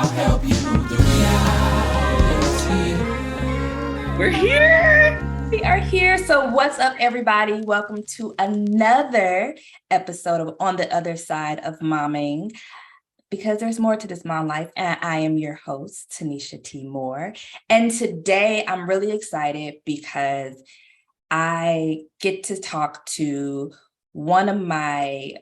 I'll help you move the reality. We're here. We are here. So what's up, everybody? Welcome to another episode of On the Other Side of Momming, because there's more to this mom life. And I am your host, Tanisha T. Moore. And today I'm really excited because I get to talk to one of my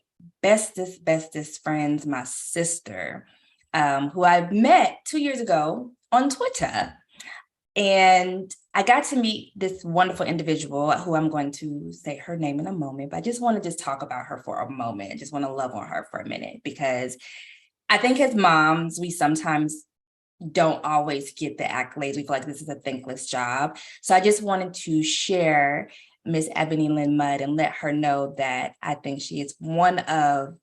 bestest friends, my sister, who I met 2 years ago on Twitter. And I got to meet this wonderful individual who I'm going to say her name in a moment, but I just want to just talk about her for a moment. I just want to love on her for a minute, because I think as moms, we sometimes don't always get the accolades. We feel like this is a thankless job. So I just wanted to share Miss Ebony Lynn Mudd and let her know that I think she is one of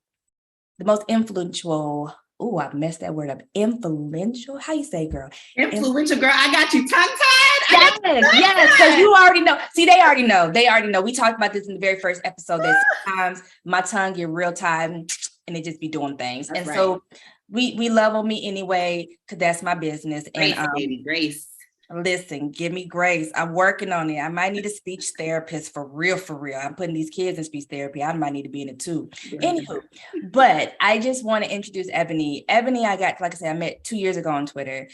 the most influential. Oh, I messed that word up. Influential? How you say, girl? Influential girl. I got you tongue-tied. Yes, because you already know. See, they already know. We talked about this in the very first episode. That sometimes my tongue get real tired and it just be doing things. That's and right. So we love on me anyway, because that's my business. Grace, and baby, grace. Listen, give me grace. I'm working on it. I might need a speech therapist for real. I'm putting these kids in speech therapy. I might need to be in it too. Anywho, but I just want to introduce Ebony. Ebony, like I said, I met 2 years ago on Twitter.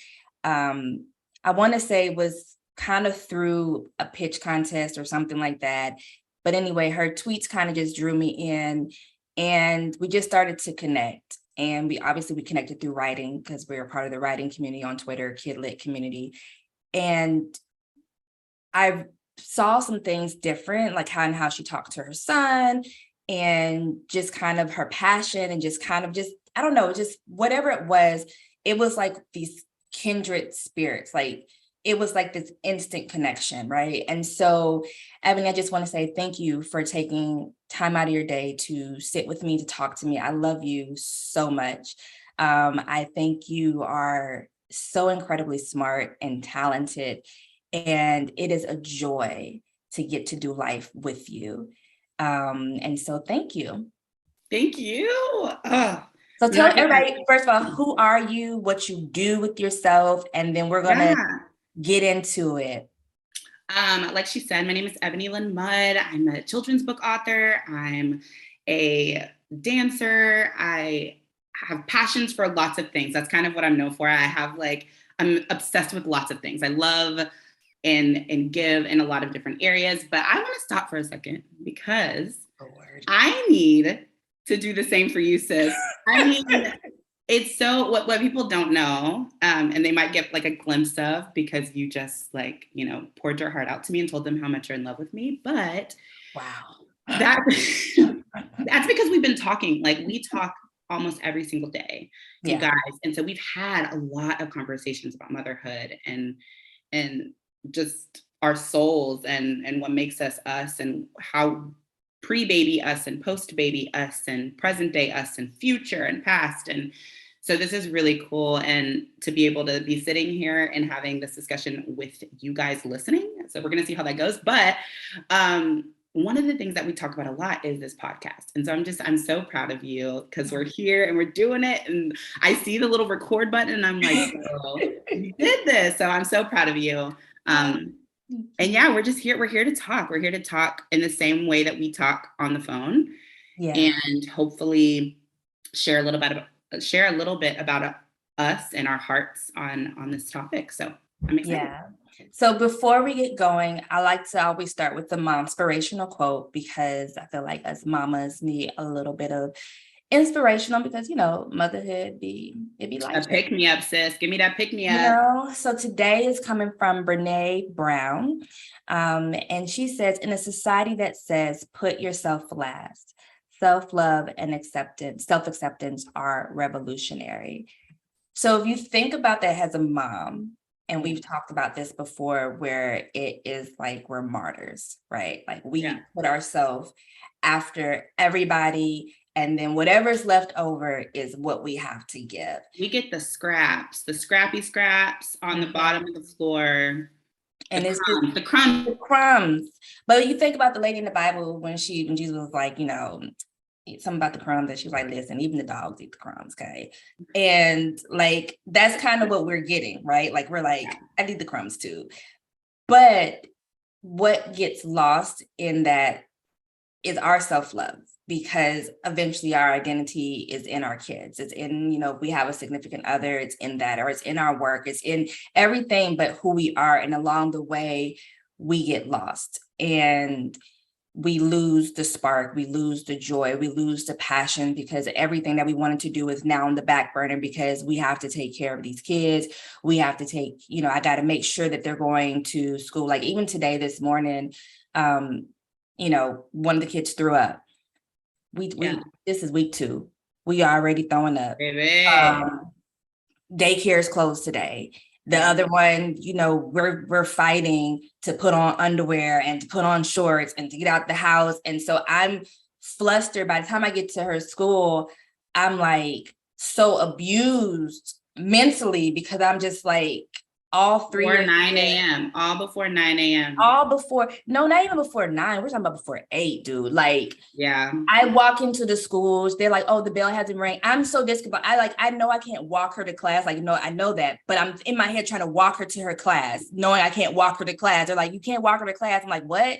I want to say it was kind of through a pitch contest or something like that. But anyway, her tweets kind of just drew me in, and we just started to connect. And we connected through writing, because we're a part of the writing community on Twitter, Kid Lit community. And I saw some things different, like how she talked to her son, and just kind of her passion, and just kind of I don't know, just whatever it was like these kindred spirits. Like it was like this instant connection, right? And so, Ebony, I just want to say thank you for taking time out of your day to sit with me, to talk to me. I love you so much. I think you are so incredibly smart and talented, and it is a joy to get to do life with you. And so thank you. Thank you. So tell everybody, first of all, who are you, what you do with yourself, and then we're gonna get into it. Like she said, my name is Ebony Lynn Mudd. I'm a children's book author. I'm a dancer. I have passions for lots of things. That's kind of what I'm known for. I'm obsessed with lots of things. I love and give in a lot of different areas, but I want to stop for a second, because I need to do the same for you, sis. I mean, it's so what people don't know, and they might get like a glimpse of, because you just poured your heart out to me and told them how much you're in love with me. But wow, that's because we've been talking. Like, we talk almost every single day, you guys, and so we've had a lot of conversations about motherhood and just our souls and what makes us us, and how pre-baby us and post-baby us and present day us and future and past. And so this is really cool, and to be able to be sitting here and having this discussion with you guys listening. So we're going to see how that goes. But one of the things that we talk about a lot is this podcast. And so I'm so proud of you, because we're here and we're doing it. And I see the little record button and I'm like, oh, you did this. So I'm so proud of you. And yeah, we're just here. We're here to talk. We're here to talk in the same way that we talk on the phone, and hopefully share a little bit about us and our hearts on this topic. So I'm excited. Yeah. So before we get going, I like to always start with the inspirational quote, because I feel like us mamas need a little bit of inspirational, because motherhood be like a pick me up, sis. Give me that pick me up. So today is coming from Brene Brown, and she says, in a society that says put yourself last, self-love and self-acceptance are revolutionary. So if you think about that as a mom, and we've talked about this before, where it is like we're martyrs, right? Like we put ourselves after everybody, and then whatever's left over is what we have to give. We get the scrappy scraps on the bottom of the floor. And it's the crumbs. But you think about the lady in the Bible when Jesus was like, something about the crumbs, and she was like, listen, even the dogs eat the crumbs, okay? And like, that's kind of what we're getting, right? Like, we're like, I need the crumbs too. But what gets lost in that is our self-love, because eventually our identity is in our kids. It's in, if we have a significant other, it's in that, or it's in our work, it's in everything but who we are. And along the way, we get lost and we lose the spark, we lose the joy, we lose the passion, because everything that we wanted to do is now on the back burner because we have to take care of these kids. We have to take, I got to make sure that they're going to school. Like even today, this morning, one of the kids threw up. This is week 2. We already throwing up. Daycare is closed today. The other one, we're fighting to put on underwear and to put on shorts and to get out the house. And so I'm flustered. By the time I get to her school, I'm like so abused mentally, because I'm just like, all 3 before 9 a.m. All before 9 a.m. No, not even before 9. We're talking about before 8, dude. Like, yeah. I walk into the schools, they're like, oh, the bell hasn't rang. I'm so discouraged. I know I can't walk her to class. Like, I know that, but I'm in my head trying to walk her to her class, knowing I can't walk her to class. They're like, you can't walk her to class. I'm like, what?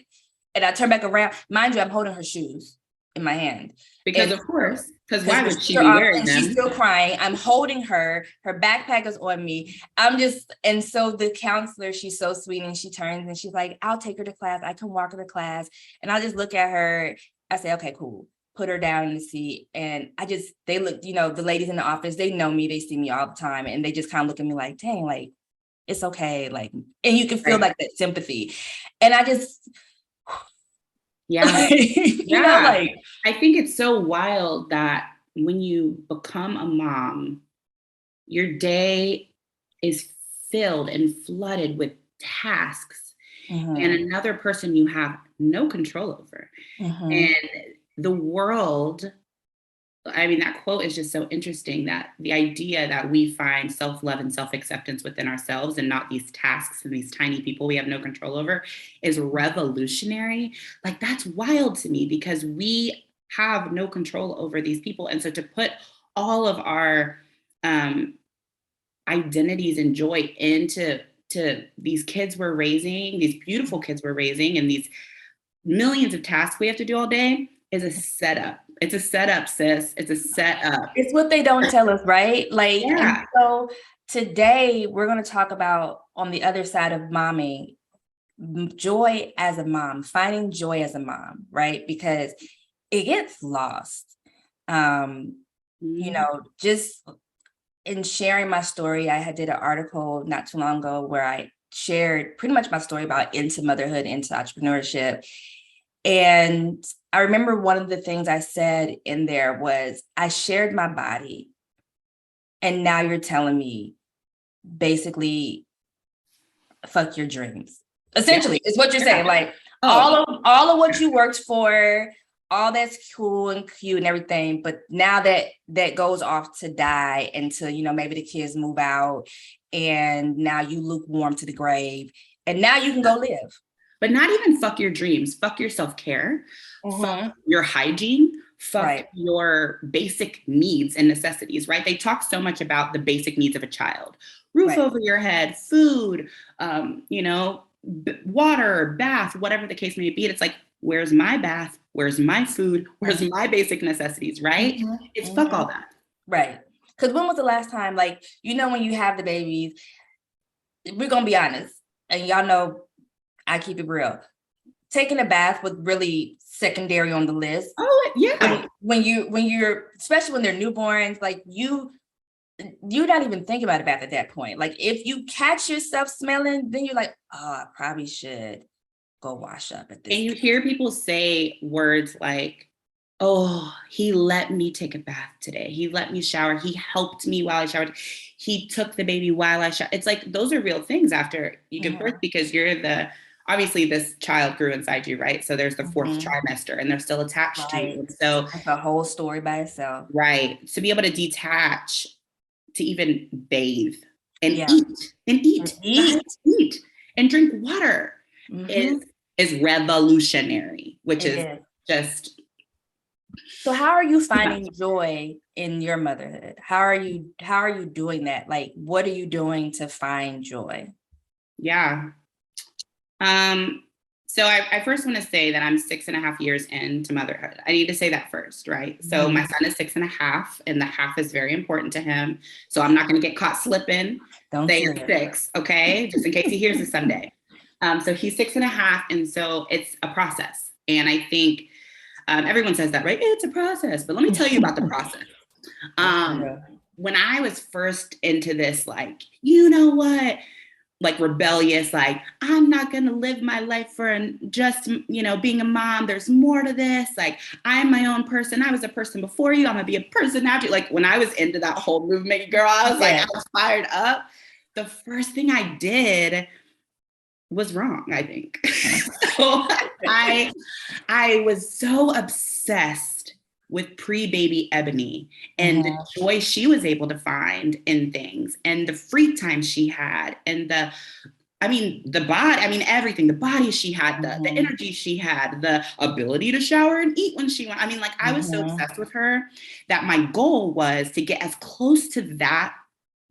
And I turn back around. Mind you, I'm holding her shoes in my hand. Because of course, because why would she be wearing them? She's still crying. I'm holding her. Her backpack is on me. And so the counselor, she's so sweet, and she turns and she's like, I'll take her to class. I can walk her to class. And I'll just look at her. I say, okay, cool. Put her down in the seat. And they look, the ladies in the office, they know me. They see me all the time. And they just kind of look at me like, dang, like, it's okay. Like, and you can feel like that sympathy. And I just, yeah. Like, I think it's so wild that when you become a mom, your day is filled and flooded with tasks and another person you have no control over. And the world, that quote is just so interesting, that the idea that we find self-love and self-acceptance within ourselves and not these tasks and these tiny people we have no control over is revolutionary. Like, that's wild to me, because we have no control over these people. And so to put all of our identities and joy into these kids we're raising, these beautiful kids we're raising, and these millions of tasks we have to do all day is a setup. It's a setup, sis. It's a setup. It's what they don't tell us, right? Like, and so today we're going to talk about, on the other side of momming, joy as a mom, finding joy as a mom, right? Because it gets lost. Just in sharing my story, I did an article not too long ago where I shared pretty much my story about into motherhood, into entrepreneurship. And I remember one of the things I said in there was, I shared my body, and now you're telling me basically, fuck your dreams. Essentially, is what you're saying. Like, all of what you worked for, all that's cool and cute and everything, but now that goes off to die until, maybe the kids move out, and now you lukewarm to the grave, and now you can go live. But not even fuck your dreams, fuck your self-care, fuck your hygiene, fuck your basic needs and necessities, right? They talk so much about the basic needs of a child: roof over your head, food, water, bath, whatever the case may be. It's like, where's my bath? Where's my food? Where's my basic necessities, right? It's fuck all that. Right. Because when was the last time, like, when you have the babies, we're going to be honest, and y'all know I keep it real, taking a bath was really secondary on the list. Oh, yeah. When you're, especially when they're newborns, like you don't even think about a bath at that point. Like, if you catch yourself smelling, then you're like, oh, I probably should go wash up at this. And you hear people say words like, oh, he let me take a bath today. He let me shower. He helped me while I showered. He took the baby while I showered. It's like, those are real things after you give birth, because obviously this child grew inside you, right? So there's the fourth trimester, and they're still attached to you. And so it's a whole story by itself. Right. To be able to detach, to even bathe and eat and drink water is revolutionary, which is just So how are you finding joy in your motherhood? How are you doing that? Like, what are you doing to find joy? Yeah. So I first want to say that I'm 6.5 years into motherhood. I need to say that first, right? So my son is 6.5, and the half is very important to him. So I'm not going to get caught slipping. Don't Say slip. it's 6, okay? Just in case he hears this someday. So he's 6.5, and so it's a process. And I think everyone says that, right? It's a process, but let me tell you about the process. When I was first into this, like, you know what? Like rebellious, like, I'm not going to live my life for just, being a mom. There's more to this. Like, I'm my own person. I was a person before you. I'm going to be a person after you. Like, when I was into that whole movement, girl, I was like, I was fired up. The first thing I did was wrong, I think. So I was so obsessed with pre-baby Ebony and the joy she was able to find in things and the free time she had and the body, everything, the body she had, the energy she had, the ability to shower and eat when she went. I was so obsessed with her that my goal was to get as close to that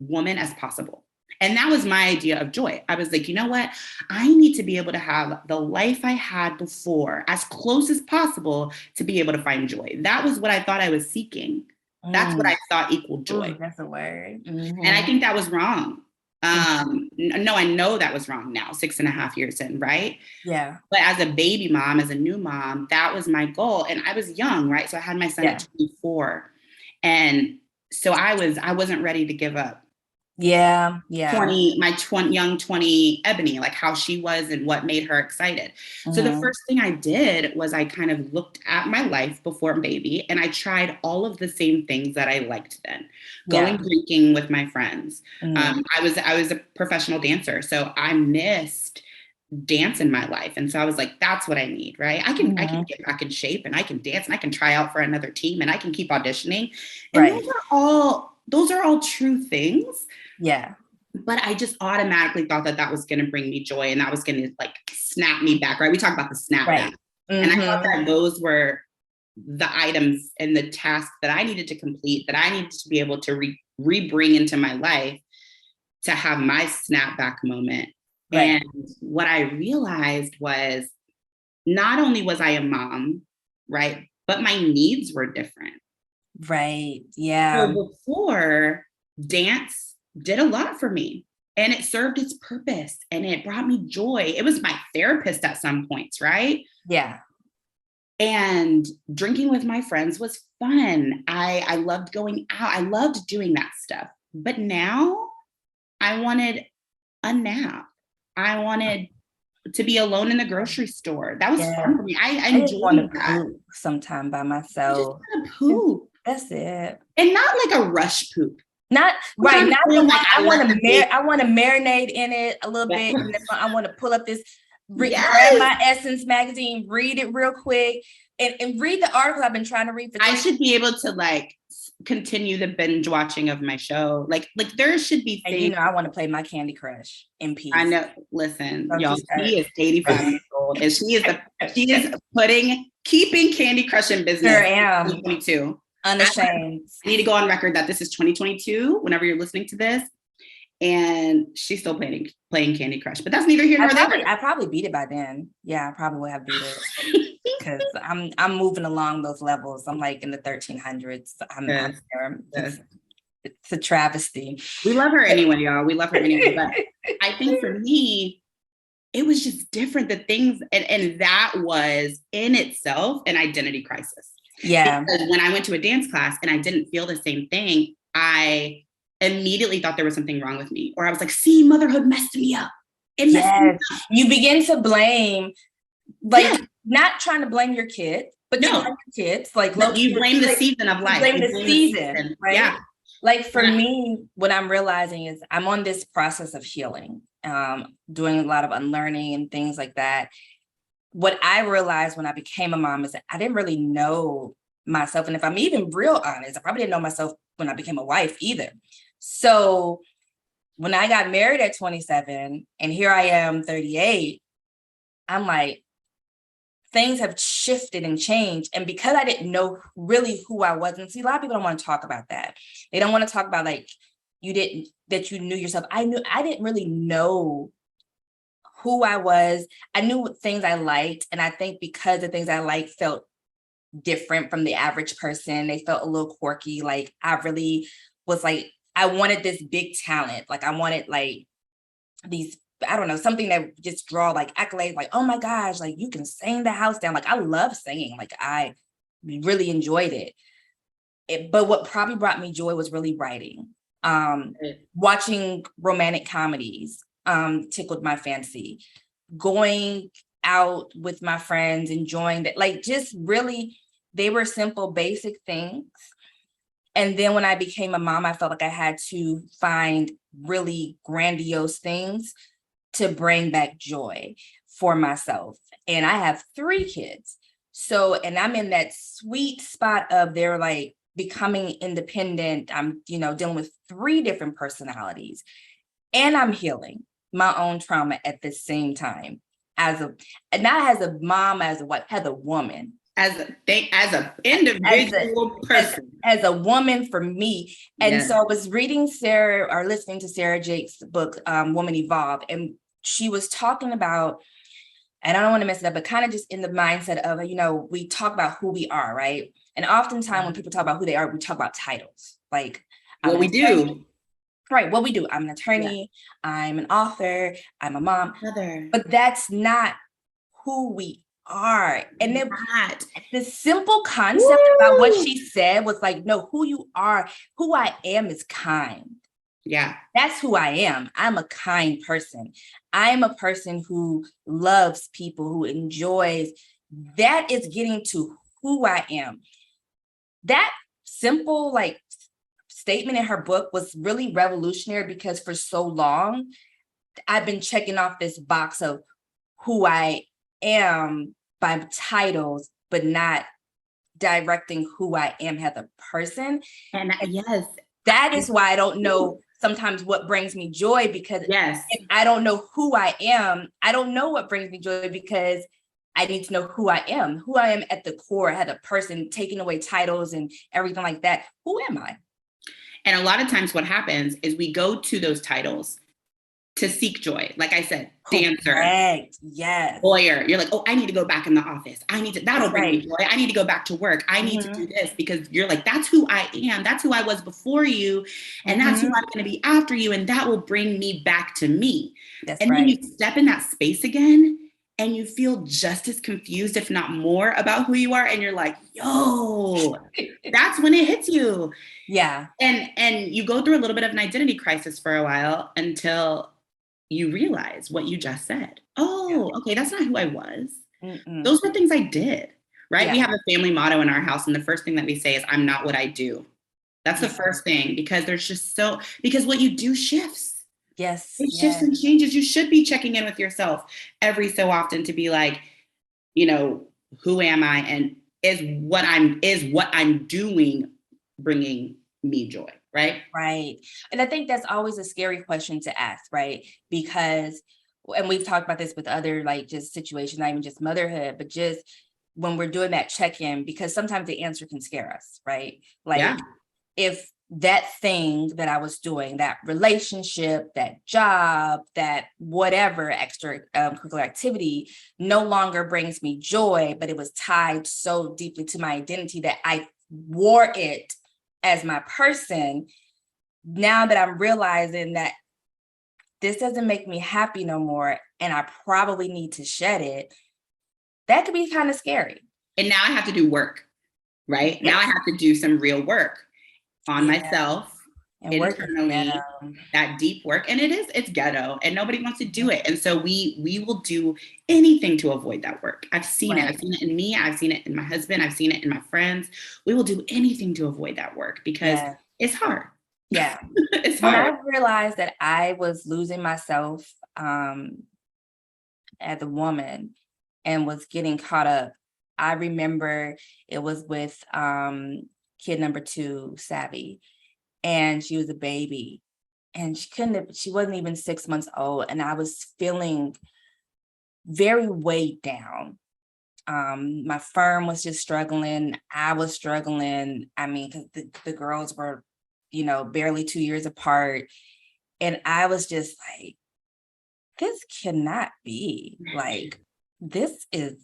woman as possible. And that was my idea of joy. I was like, you know what? I need to be able to have the life I had before, as close as possible, to be able to find joy. That was what I thought I was seeking. That's what I thought equaled joy. Ooh, that's a word. And I think that was wrong. No, I know that was wrong now, 6.5 years in, right? Yeah. But as a baby mom, as a new mom, that was my goal. And I was young, right? So I had my son at 24. And so I wasn't ready to give up. Yeah. My 20 Ebony, like how she was and what made her excited. So the first thing I did was I kind of looked at my life before baby and I tried all of the same things that I liked then. Going drinking with my friends. I was a professional dancer, so I missed dance in my life. And so I was like, that's what I need, right? I can get back in shape and I can dance and I can try out for another team and I can keep auditioning. And those are all true things. Yeah. But I just automatically thought that was going to bring me joy and that was going to like snap me back, right? We talk about the snap back. And I thought that those were the items and the tasks that I needed to complete, that I needed to be able to re-bring into my life to have my snap back moment. Right. And what I realized was not only was I a mom, right, but my needs were different. Right. Yeah. So before, dance did a lot for me and it served its purpose and it brought me joy. It was my therapist at some points, right? Yeah. And drinking with my friends was fun. I loved going out. I loved doing that stuff. But now I wanted a nap. I wanted to be alone in the grocery store. That was fun for me. I enjoyed that. Poop sometime by myself. You just want to poop. That's it. And not like a rush poop. Not right. Not the like I want to marinate in it a little bit. And I want to pull up this, grab my Essence magazine, read it real quick, and read the article I've been trying to read. I should be able to like continue the binge watching of my show. Like there should be things. And I want to play my Candy Crush in peace. I know. Listen, y'all, she is 85 years old, and she is keeping Candy Crush in business. Sure am. 2022. Unashamed. I need to go on record that this is 2022. Whenever you're listening to this, and she's still playing Candy Crush, but that's neither here nor there. I probably beat it by then. Yeah, I probably would have beat it because I'm moving along those levels. I'm like in the 1300s. I'm there. It's a travesty. We love her anyway, y'all. We love her anyway. But I think for me, it was just different. The things, and that was in itself an identity crisis. Yeah. Because when I went to a dance class and I didn't feel the same thing, I immediately thought there was something wrong with me. Or I was like, see, motherhood messed me up. It messed me up. You begin to blame, not trying to blame your kid, but you blame your kids. Like you blame the season of life. You blame the season, right? Yeah. Like for me, what I'm realizing is I'm on this process of healing, doing a lot of unlearning and things like that. What I realized when I became a mom is that I didn't really know myself. And if I'm even real honest, I probably didn't know myself when I became a wife either. So when I got married at 27 and here I am 38, I'm like, things have shifted and changed. And because I didn't know really who I was, and see, a lot of people don't want to talk about that. They don't want to talk about like that you knew yourself. I didn't really know who I was. I knew what things I liked. And I think because the things I liked felt different from the average person, they felt a little quirky. Like I really was like, I wanted this big talent. Like I wanted like these, I don't know, something that just draw like accolades, like, oh my gosh, like you can sing the house down. Like I love singing. Like I really enjoyed it. But what probably brought me joy was really writing. Watching romantic comedies tickled my fancy. Going out with my friends, enjoying that, like just really, they were simple, basic things. And then when I became a mom, I felt like I had to find really grandiose things to bring back joy for myself. And I have 3 kids. So, and I'm in that sweet spot of they're like becoming independent. I'm, dealing with 3 different personalities, and I'm healing my own trauma at the same time not as a mom, as a wife, as a woman. As an individual person. As a woman for me. And so I was reading listening to Sarah Jake's book, Woman Evolve. And she was talking about, and I don't want to mess it up, but kind of just in the mindset of, we talk about who we are, right? And oftentimes when people talk about who they are, we talk about titles. Like what we do. Right, what we do. I'm an attorney, I'm an author, I'm a mom. But that's not who we are. And then the simple concept about what she said was like, no, who you are, who I am is kind. Yeah. That's who I am. I'm a kind person. I'm a person who loves people, who enjoys. That is getting to who I am. That simple, like, statement in her book was really revolutionary, because for so long, I've been checking off this box of who I am by titles, but not directing who I am as a person. And yes, that is why I don't know sometimes what brings me joy, because if I don't know who I am, I don't know what brings me joy, because I need to know who I am at the core, as a person, taking away titles and everything like that. Who am I? And a lot of times what happens is we go to those titles to seek joy. Like I said, dancer, lawyer. You're like, oh, I need to go back in the office. That'll bring me joy. I need to go back to work. I need to do this, because you're like, that's who I am. That's who I was before you. And that's who I'm going to be after you. And that will bring me back to me. Then you step in that space again, and you feel just as confused, if not more, about who you are. And you're like, yo, that's when it hits you. Yeah. And you go through a little bit of an identity crisis for a while, until you realize what you just said. Oh, okay, that's not who I was. Those were things I did, right? We have a family motto in our house, and the first thing that we say is, I'm not what I do. That's the first thing, because because what you do shifts. Yes. It shifts and changes. You should be checking in with yourself every so often to be like, who am I? And is what I'm doing bringing me joy, right? Right. And I think that's always a scary question to ask, right? Because, and we've talked about this with other like just situations, not even just motherhood, but just when we're doing that check-in, because sometimes the answer can scare us, right? Like if that thing that I was doing, that relationship, that job, that whatever extracurricular activity no longer brings me joy, but it was tied so deeply to my identity that I wore it as my person. Now that I'm realizing that this doesn't make me happy no more, and I probably need to shed it, that could be kind of scary. And now I have to do work, right? Now I have to do some real work on myself, and internally, that deep work. And it's ghetto, and nobody wants to do it. And so we will do anything to avoid that work. I've seen it. I've seen it in me. I've seen it in my husband. I've seen it in my friends. We will do anything to avoid that work, because it's hard. Yeah. It's hard. When I realized that I was losing myself as a woman and was getting caught up, I remember it was with kid number 2, Savvy, and she was a baby, and she wasn't even 6 months old, and I was feeling very weighed down. My firm was just struggling. I was struggling. I mean, because the girls were, barely 2 years apart. And I was just like, this cannot be. Like, this is.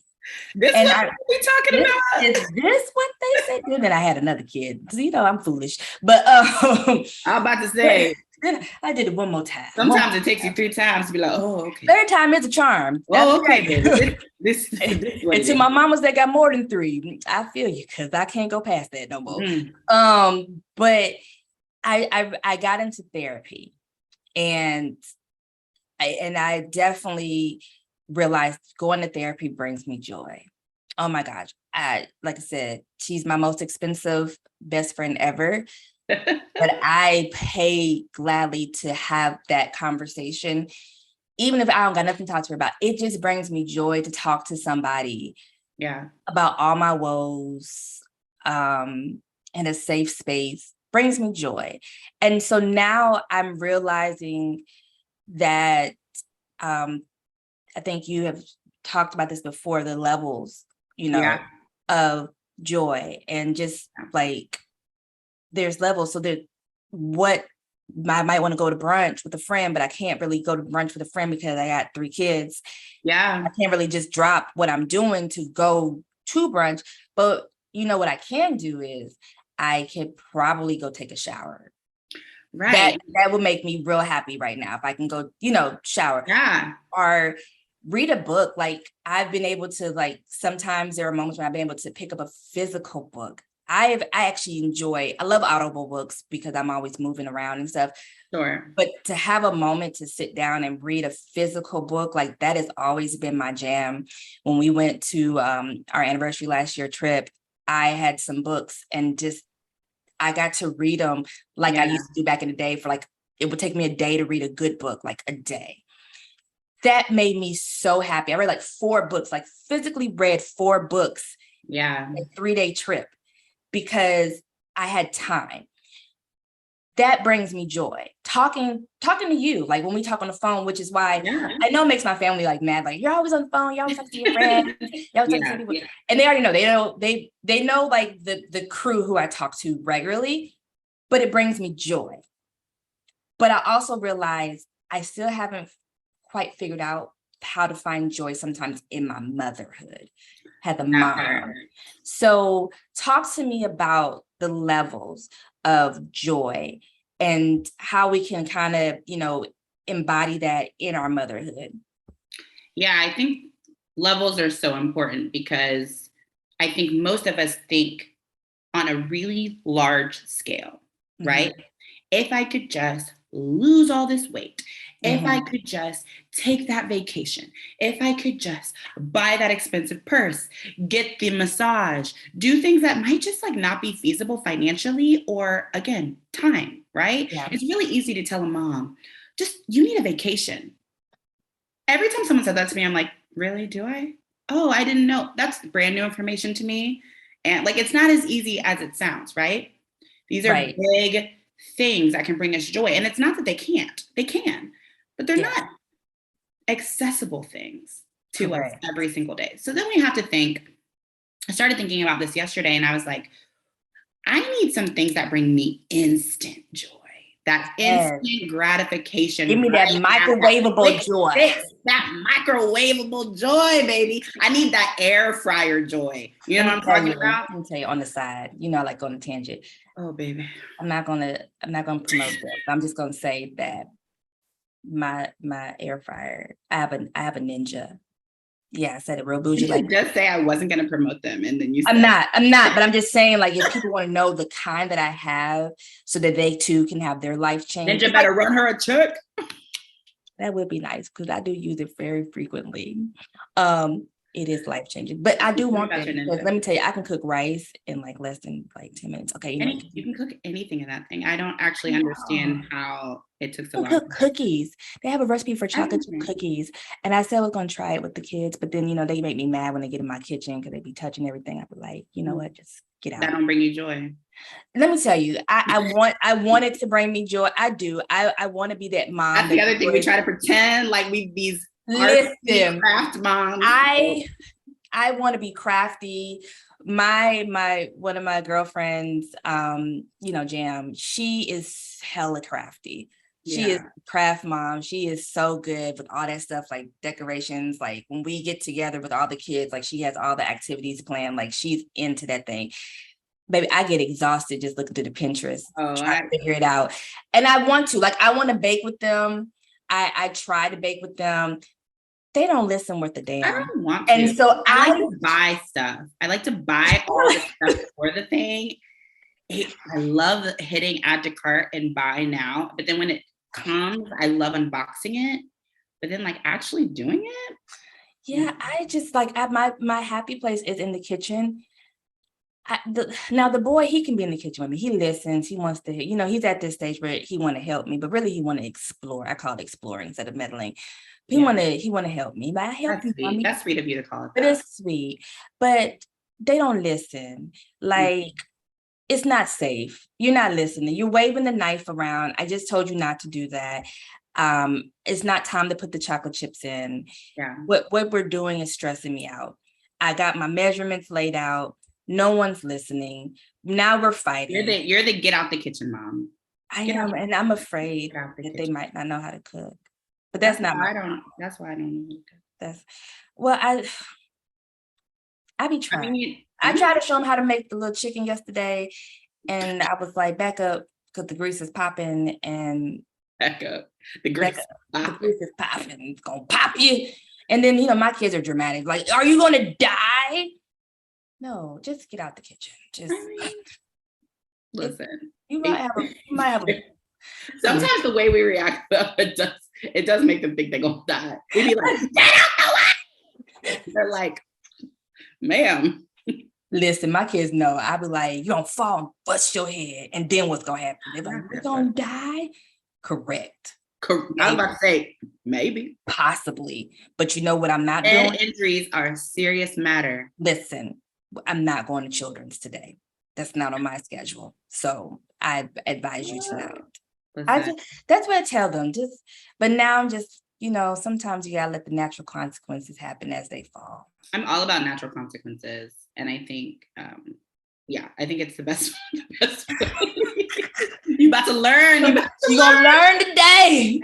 This is what we talking about. Is this what they said? And then I had another kid. I'm foolish. But I'm about to say. Then I did it one more time. Sometimes it takes you 3 times to be like, oh, okay. Third time is a charm. Oh, okay. This and to my mamas that got more than 3, I feel you, because I can't go past that no more. But I got into therapy, and I definitely realized going to therapy brings me joy. Oh my gosh. Like I said, she's my most expensive best friend ever. But I pay gladly to have that conversation, even if I don't got nothing to talk to her about. It just brings me joy to talk to somebody about all my woes, in a safe space. Brings me joy. And so now I'm realizing that I think you have talked about this before, the levels, of joy, and just like there's levels. So that what I might want to go to brunch with a friend, but I can't really go to brunch with a friend because I got 3 kids. Yeah. I can't really just drop what I'm doing to go to brunch. But what I can do is I could probably go take a shower. Right. That would make me real happy right now if I can go, shower. Yeah. Or read a book. Like I've been able to, like, sometimes there are moments when I've been able to pick up a physical book. I love audible books because I'm always moving around and stuff. Sure. But to have a moment to sit down and read a physical book, like that has always been my jam. When we went to our anniversary last year trip, I had some books and just I got to read them like I used to do back in the day. For like, it would take me a day to read a good book, like a day. That made me so happy. I read like 4 books, like physically read 4 books. Yeah. A 3-day trip because I had time. That brings me joy. Talking to you, like when we talk on the phone, which is why I know it makes my family like mad. Like, you're always on the phone. You're always talking to your friends. You're always talking to people. And they already know. They know like the crew who I talk to regularly, but it brings me joy. But I also realize I still haven't quite figured out how to find joy sometimes in my motherhood as a mom. So talk to me about the levels of joy and how we can kind of, embody that in our motherhood. Yeah, I think levels are so important because I think most of us think on a really large scale, right? If I could just lose all this weight, if I could just take that vacation, if I could just buy that expensive purse, get the massage, do things that might just like not be feasible financially or again, time, right? Yeah. It's really easy to tell a mom, you need a vacation. Every time someone said that to me, I'm like, really, do I? Oh, I didn't know. That's brand new information to me. And like, it's not as easy as it sounds, right? These are big things that can bring us joy. And it's not that they can't, they can, but they're not accessible things to us every single day. So then we have to think, I started thinking about this yesterday and I was like, I need some things that bring me instant joy, that instant gratification. Give me that microwavable joy. That microwavable joy, baby. I need that air fryer joy. You know what I'm talking about? Let me tell you on the side, I like on a tangent. Oh, baby. I'm not gonna promote this. I'm just gonna say that my air fryer, I have a Ninja. Yeah, I said it real bougie. Like, just say I wasn't gonna promote them, and then you said, I'm not, but I'm just saying, like, if people want to know the kind that I have so that they too can have their life change. Ninja better run her a check. That would be nice because I do use it very frequently. It is life changing, but I do want that because let me tell you, I can cook rice in like less than like 10 minutes. Okay, you can cook anything in that thing. I don't actually understand how it took so long. Cook cookies. They have a recipe for chocolate chip cookies, and I said I was gonna try it with the kids, but then they make me mad when they get in my kitchen because they be touching everything. I be like, you know what, just get out. That don't bring you joy. Let me tell you, I want it to bring me joy. I do. I want to be that mom. That's the other thing. We try to pretend like we these craft moms. I want to be crafty. One of my girlfriends, Jam, she is hella crafty. She is craft mom. She is so good with all that stuff, like decorations. Like when we get together with all the kids, like she has all the activities planned. Like she's into that thing. Baby, I get exhausted just looking through the Pinterest, trying to figure it out. And I want to bake with them. I try to bake with them. They don't listen worth a damn. I don't want to. And so I like to buy stuff. I like to buy all the stuff for the thing. I love hitting add to cart and buy now. But then when it comes, I love unboxing it. But then like actually doing it. Yeah, I just like my happy place is in the kitchen. Now the boy, he can be in the kitchen with me. He listens. He wants to, he's at this stage where he want to help me, but really he want to explore. I call it exploring instead of meddling. He want to help me, but I help him. Sweet. That's sweet of you to call it that. It is sweet, but they don't listen. Like it's not safe. You're not listening. You're waving the knife around. I just told you not to do that. It's not time to put the chocolate chips in. Yeah. What we're doing is stressing me out. I got my measurements laid out. No one's listening. Now we're fighting. You're the get out the kitchen mom. I am, and I'm afraid that they might not know how to cook. But that's not my problem. That's why I don't know how to cook. I be trying. I tried to show them how to make the little chicken yesterday, and I was like, back up, because the grease is popping, and back up. The grease is popping. It's gonna pop you. And then my kids are dramatic. Like, are you gonna die? No, just get out the kitchen. Just listen. You might have a sometimes the way we react, it does make them think they're gonna die. We be like, get out the way. They're like, ma'am. Listen, my kids know. I be like, you gonna fall and bust your head, and then what's gonna happen? They're like, you're gonna die? Correct. I was about to say, maybe. Possibly. But you know what I'm not doing? Head injuries are a serious matter. Listen, I'm not going to children's today. That's not on my schedule. So I advise you to not. That's what I tell them. But now I'm just, sometimes you gotta let the natural consequences happen as they fall. I'm all about natural consequences. And I think, I think it's the best way. You about to learn. You're gonna learn today.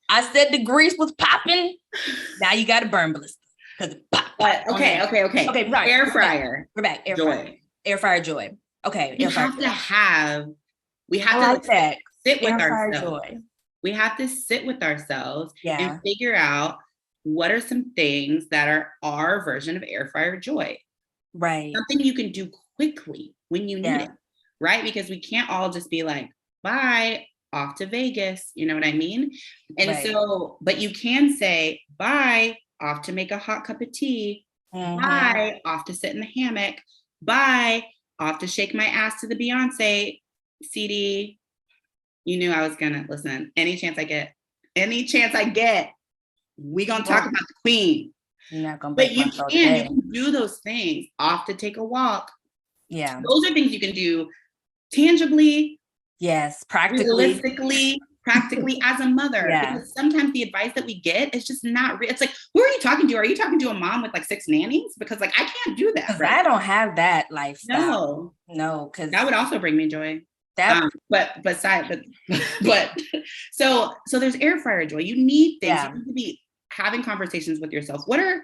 I said the grease was popping. Now you got to burn blister. Okay. Right. Air fryer. We're back. Air fryer joy. Okay. We have to sit with ourselves. We have to sit with ourselves and figure out what are some things that are our version of air fryer joy. Right. Something you can do quickly when you need it. Right? Because we can't all just be like, bye, off to Vegas. You know what I mean? And so, but you can say, bye, off to make a hot cup of tea. Bye, off to sit in the hammock. Bye, off to shake my ass to the Beyonce CD. You knew I was gonna listen. Any chance I get, we gonna talk about the queen. You're not gonna but you can do those things. Off to take a walk. Yeah. Those are things you can do tangibly. Yes, practically. Realistically, practically as a mother. Yeah. Because sometimes the advice that we get is just not real. It's like, who are you talking to? Are you talking to a mom with like 6 nannies? Because like, I can't do that. Right? I don't have that lifestyle. No, because that would also bring me joy. So there's air fryer joy. You need things. You need to be having conversations with yourself. What are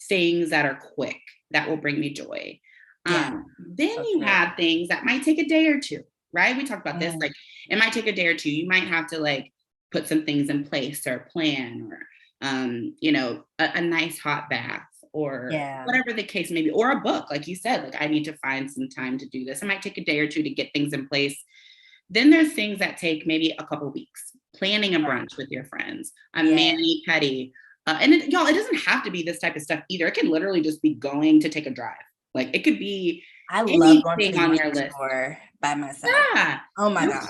things that are quick that will bring me joy? Then you have things that might take a day or two, right? We talked about this, like it might take a day or two. You might have to like put some things in place or plan or, a nice hot bath or whatever the case may be, or a book. Like you said, like I need to find some time to do this. It might take a day or two to get things in place. Then there's things that take maybe a couple of weeks, planning a brunch with your friends, a mani-pedi. And it doesn't have to be this type of stuff either. It can literally just be going to take a drive. Like it could be I love going to the on your list by myself. Yeah. Oh my gosh.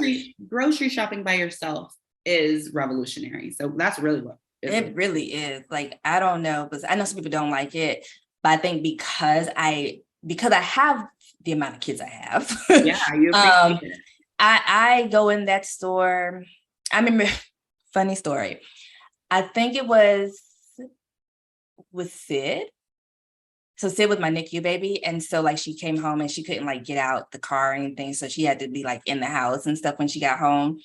Grocery shopping by yourself is revolutionary. So that's really what it really is. Like, I don't know, because I know some people don't like it, but I think because I have the amount of kids I have. Yeah, you appreciate it. I go in that store. I remember, funny story. I think it was with Sid. so Sid was my NICU baby. And so like she came home and she couldn't like get out the car or anything. So she had to be like in the house and stuff when she got home.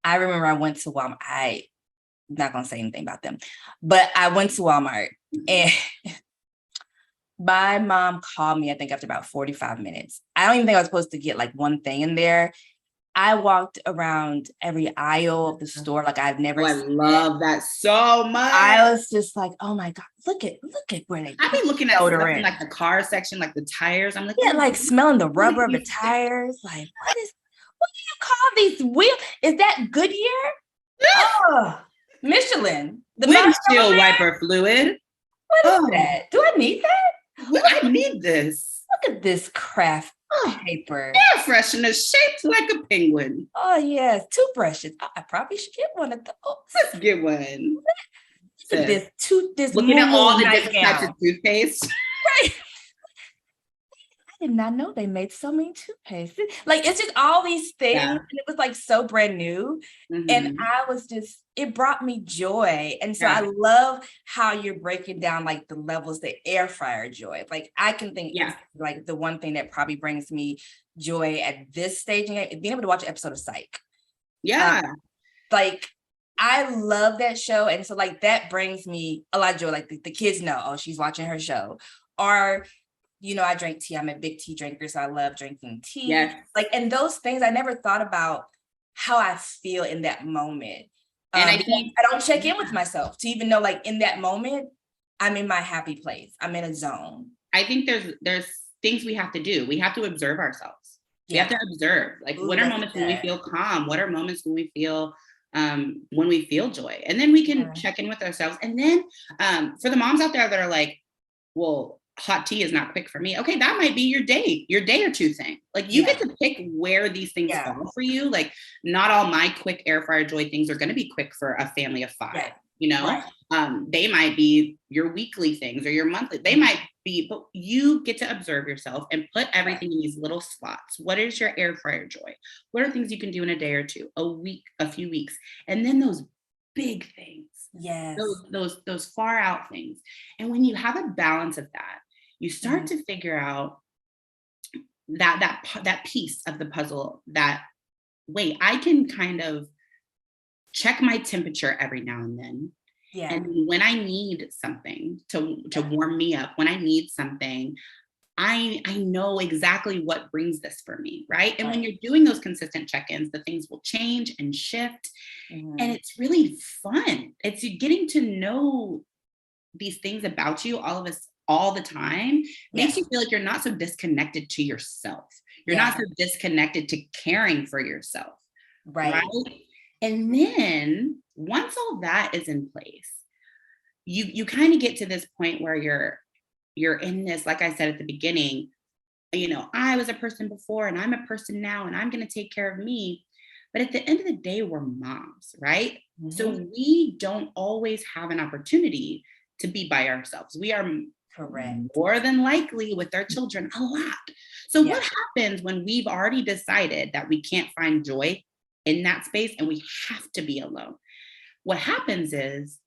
I remember I went to Walmart. I'm not going to say anything about them, but I went to Walmart and my mom called me, I think after about 45 minutes. I don't even think I was supposed to get like one thing in there. I walked around every aisle of the store like I've never I seen love that so much. I was just like, oh my God, look at where they I've been looking at stuff in like the car section, like the tires. I'm like, yeah, like smelling the rubber of the tires. Like, what do you call these wheels? Is that Goodyear? Oh, Michelin. The windshield wiper fluid. What is that? Do I need that? I need this. Look at this craft paper. Air freshener shaped like a penguin. Oh yes, toothbrushes. I probably should get one of those. Let's get one. Look at this looking at all the different types of toothpaste. Right. I did not know they made so many toothpastes. Like it's just all these things, and it was like so brand new. And I was just, it brought me joy. And so I love how you're breaking down like the levels, the air fryer joy. Like I can think like the one thing that probably brings me joy at this stage is being able to watch an episode of Psych. Yeah. Like I love that show. And so like that brings me a lot of joy. Like the kids know, oh, she's watching her show. Or you know, I drink tea. I'm a big tea drinker, so I love drinking tea. Yes. Like, and those things, I never thought about how I feel in that moment. And I don't check in with myself to even know, like, in that moment, I'm in my happy place. I'm in a zone. I think there's things we have to do. We have to observe ourselves. We have to observe, like, what are moments when we feel calm? What are moments when we feel joy? And then we can check in with ourselves. And then for the moms out there that are like, well, hot tea is not quick for me. Okay, that might be your day or two thing. Like you get to pick where these things fall for you. Like not all my quick air fryer joy things are going to be quick for a family of 5, you know? They might be your weekly things or your monthly. They might be, but you get to observe yourself and put everything in these little slots. What is your air fryer joy? What are things you can do in a day or two, a week, a few weeks? And then those big things. Yes. Those far out things. And when you have a balance of that, you start to figure out that piece of the puzzle that, wait, I can kind of check my temperature every now and then. Yeah. And when I need something to warm me up, when I need something, I know exactly what brings this for me, right? And when you're doing those consistent check-ins, the things will change and shift. And it's really fun. It's getting to know these things about you, all of us, all the time, makes you feel like you're not so disconnected to yourself. You're not so disconnected to caring for yourself. Right? And then once all that is in place, you kind of get to this point where you're in this, like I said at the beginning, you know, I was a person before and I'm a person now and I'm going to take care of me. But at the end of the day, we're moms, right? So we don't always have an opportunity to be by ourselves. We are more than likely with our children a lot. So what happens when we've already decided that we can't find joy in that space and we have to be alone? What happens is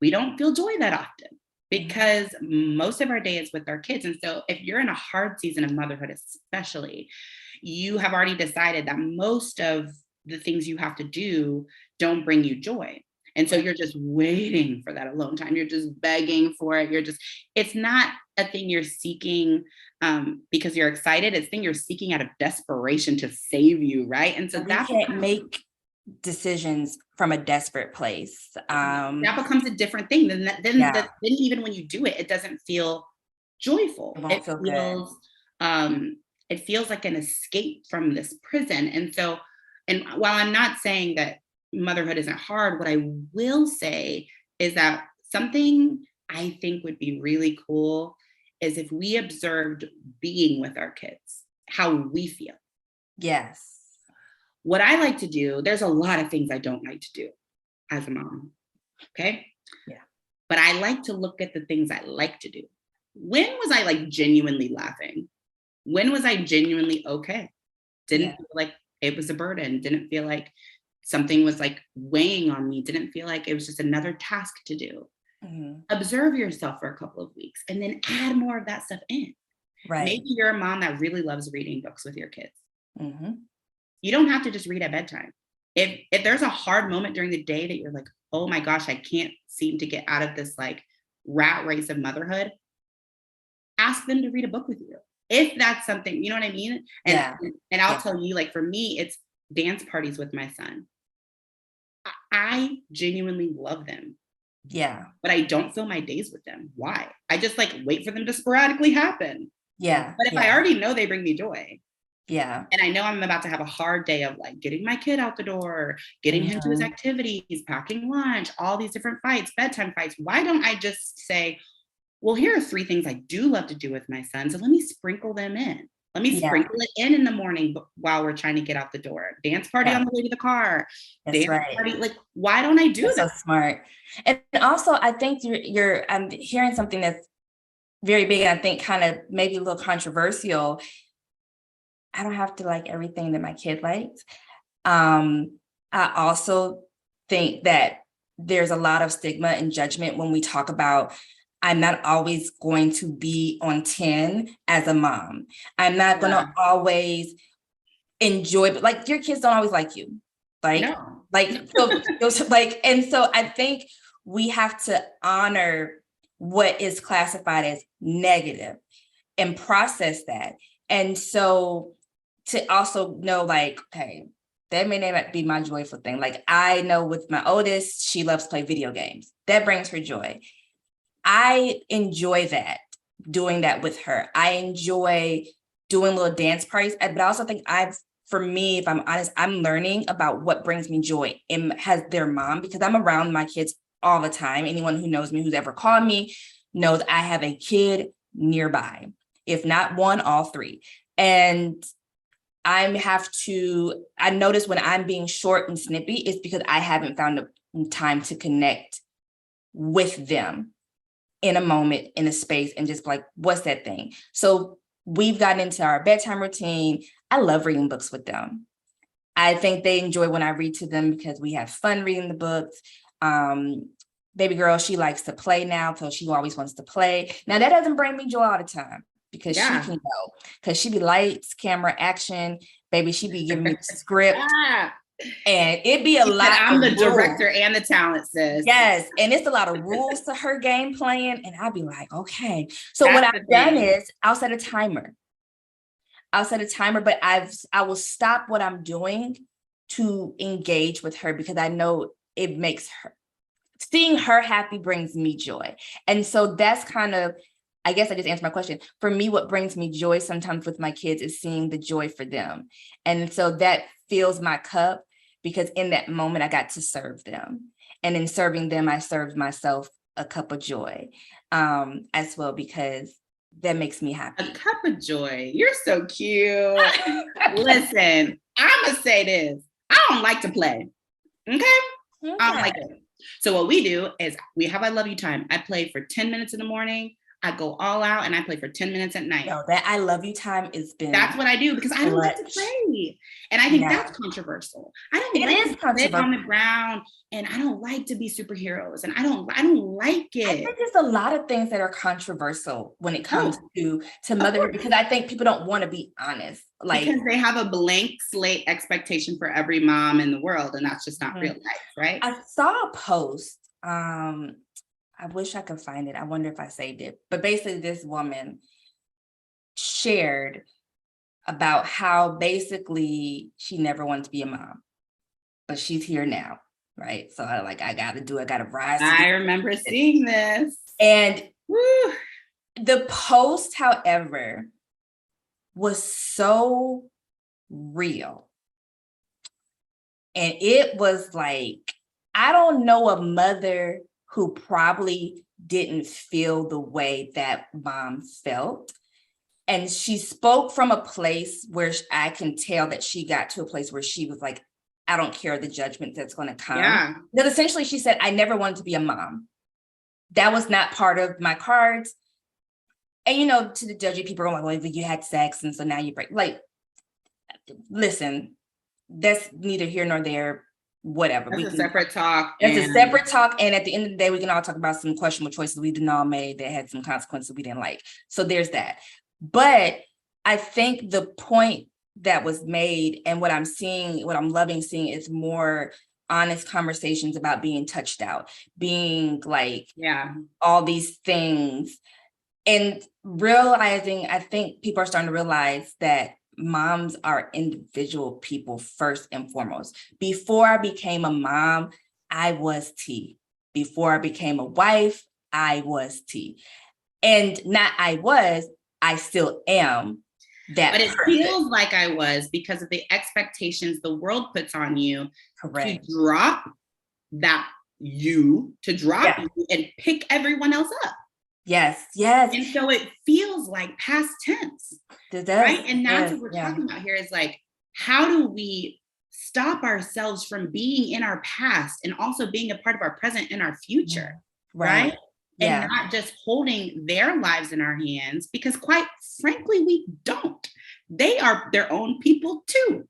we don't feel joy that often because most of our day is with our kids. And so if you're in a hard season of motherhood, especially, you have already decided that most of the things you have to do don't bring you joy. And so you're just waiting for that alone time. You're just begging for it. It's not a thing you're seeking because you're excited. It's a thing you're seeking out of desperation to save you, right? And so that can't make decisions from a desperate place. That becomes a different thing. Then even when you do it, it doesn't feel joyful. It feels like an escape from this prison. And while I'm not saying that motherhood isn't hard, what I will say is that something I think would be really cool is if we observed being with our kids, how we feel. Yes. What I like to do, there's a lot of things I don't like to do as a mom. Okay. Yeah. But I like to look at the things I like to do. When was I like genuinely laughing? When was I genuinely okay? Didn't feel like it was a burden. Didn't feel like something was like weighing on me. Didn't feel like it was just another task to do. Observe yourself for a couple of weeks and then add more of that stuff in. Right. Maybe you're a mom that really loves reading books with your kids. You don't have to just read at bedtime. If there's a hard moment during the day that you're like, oh my gosh, I can't seem to get out of this like rat race of motherhood, ask them to read a book with you. If that's something, you know what I mean? And I'll tell you, like, for me, it's dance parties with my son. I genuinely love them. Yeah. But I don't fill my days with them. Why? I just like wait for them to sporadically happen. Yeah. But if I already know they bring me joy. Yeah. And I know I'm about to have a hard day of like getting my kid out the door, getting him to his activities, packing lunch, all these different fights, bedtime fights. Why don't I just say, well, here are 3 things I do love to do with my son. So let me sprinkle them in. Let me sprinkle it in the morning while we're trying to get out the door. Dance party on the way to the car. That's dance right. party. Like, why don't I do that? So smart. And also, I think I'm hearing something that's very big. I think kind of maybe a little controversial. I don't have to like everything that my kid likes. I also think that there's a lot of stigma and judgment when we talk about I'm not always going to be on 10 as a mom. I'm not going to always enjoy, but like your kids don't always like you. And so I think we have to honor what is classified as negative and process that. And so to also know like, okay, that may not be my joyful thing. Like I know with my oldest, she loves to play video games. That brings her joy. I enjoy that, doing that with her. I enjoy doing little dance parties, but I also think for me, if I'm honest, I'm learning about what brings me joy as their mom, because I'm around my kids all the time. Anyone who knows me, who's ever called me, knows I have a kid nearby. If not one, all 3. And I notice when I'm being short and snippy, it's because I haven't found the time to connect with them in a moment, in a space, and just like, what's that thing? So we've gotten into our bedtime routine. I love reading books with them. I think they enjoy when I read to them because we have fun reading the books. Baby girl, she likes to play now, so she always wants to play. Now that doesn't bring me joy all the time because she can go, because she be lights, camera, action. Baby, she be giving me the script. And it'd be a lot. I'm the director and the talent, sis. Yes. And it's a lot of rules to her game playing. And I'd be like, okay. So what I've done is I'll set a timer. But I will stop what I'm doing to engage with her because I know it makes seeing her happy brings me joy. And so that's kind of, I guess I just answered my question. For me, what brings me joy sometimes with my kids is seeing the joy for them. And so that fills my cup because in that moment, I got to serve them. And in serving them, I served myself a cup of joy as well, because that makes me happy. A cup of joy. You're so cute. Listen, I'm going to say this. I don't like to play. Okay? I don't like it. So what we do is we have I love you time. I play for 10 minutes in the morning. I go all out and I play for 10 minutes at night. No, that I love you time that's what I do because I don't like to play. And I think that's controversial. I don't like to sit on the ground and I don't like to be superheroes and I don't like it. I think there's a lot of things that are controversial when it comes to motherhood because I think people don't want to be honest. Like because they have a blank slate expectation for every mom in the world and that's just not real life, right? I saw a post. I wish I could find it. I wonder if I saved it. But basically this woman shared about how basically she never wanted to be a mom, but she's here now, right? So I got to rise. I remember seeing this. And the post, however, was so real. And it was like, I don't know a mother who probably didn't feel the way that mom felt. And she spoke from a place where I can tell that she got to a place where she was like, I don't care the judgment that's going to come. Yeah. But essentially she said, I never wanted to be a mom. That was not part of my cards. And, to the judgy people are like, well, you had sex. And so now you break. Like, listen, that's neither here nor there. whatever. That's a separate talk. That's a separate talk. And at the end of the day, we can all talk about some questionable choices we didn't all made that had some consequences we didn't like. So there's that. But I think the point that was made and what I'm seeing, what I'm loving seeing is more honest conversations about being touched out, being like, all these things, and realizing, I think people are starting to realize that moms are individual people first and foremost. Before I became a mom, I was T. Before I became a wife, I was T. And not I still am that. But it feels like I was because of the expectations the world puts on you. Correct. To drop that you and pick everyone else up. Yes. And so it feels like past tense, right? And that's what we're talking about here is like, how do we stop ourselves from being in our past and also being a part of our present and our future, right? And not just holding their lives in our hands, because quite frankly, we don't. They are their own people too.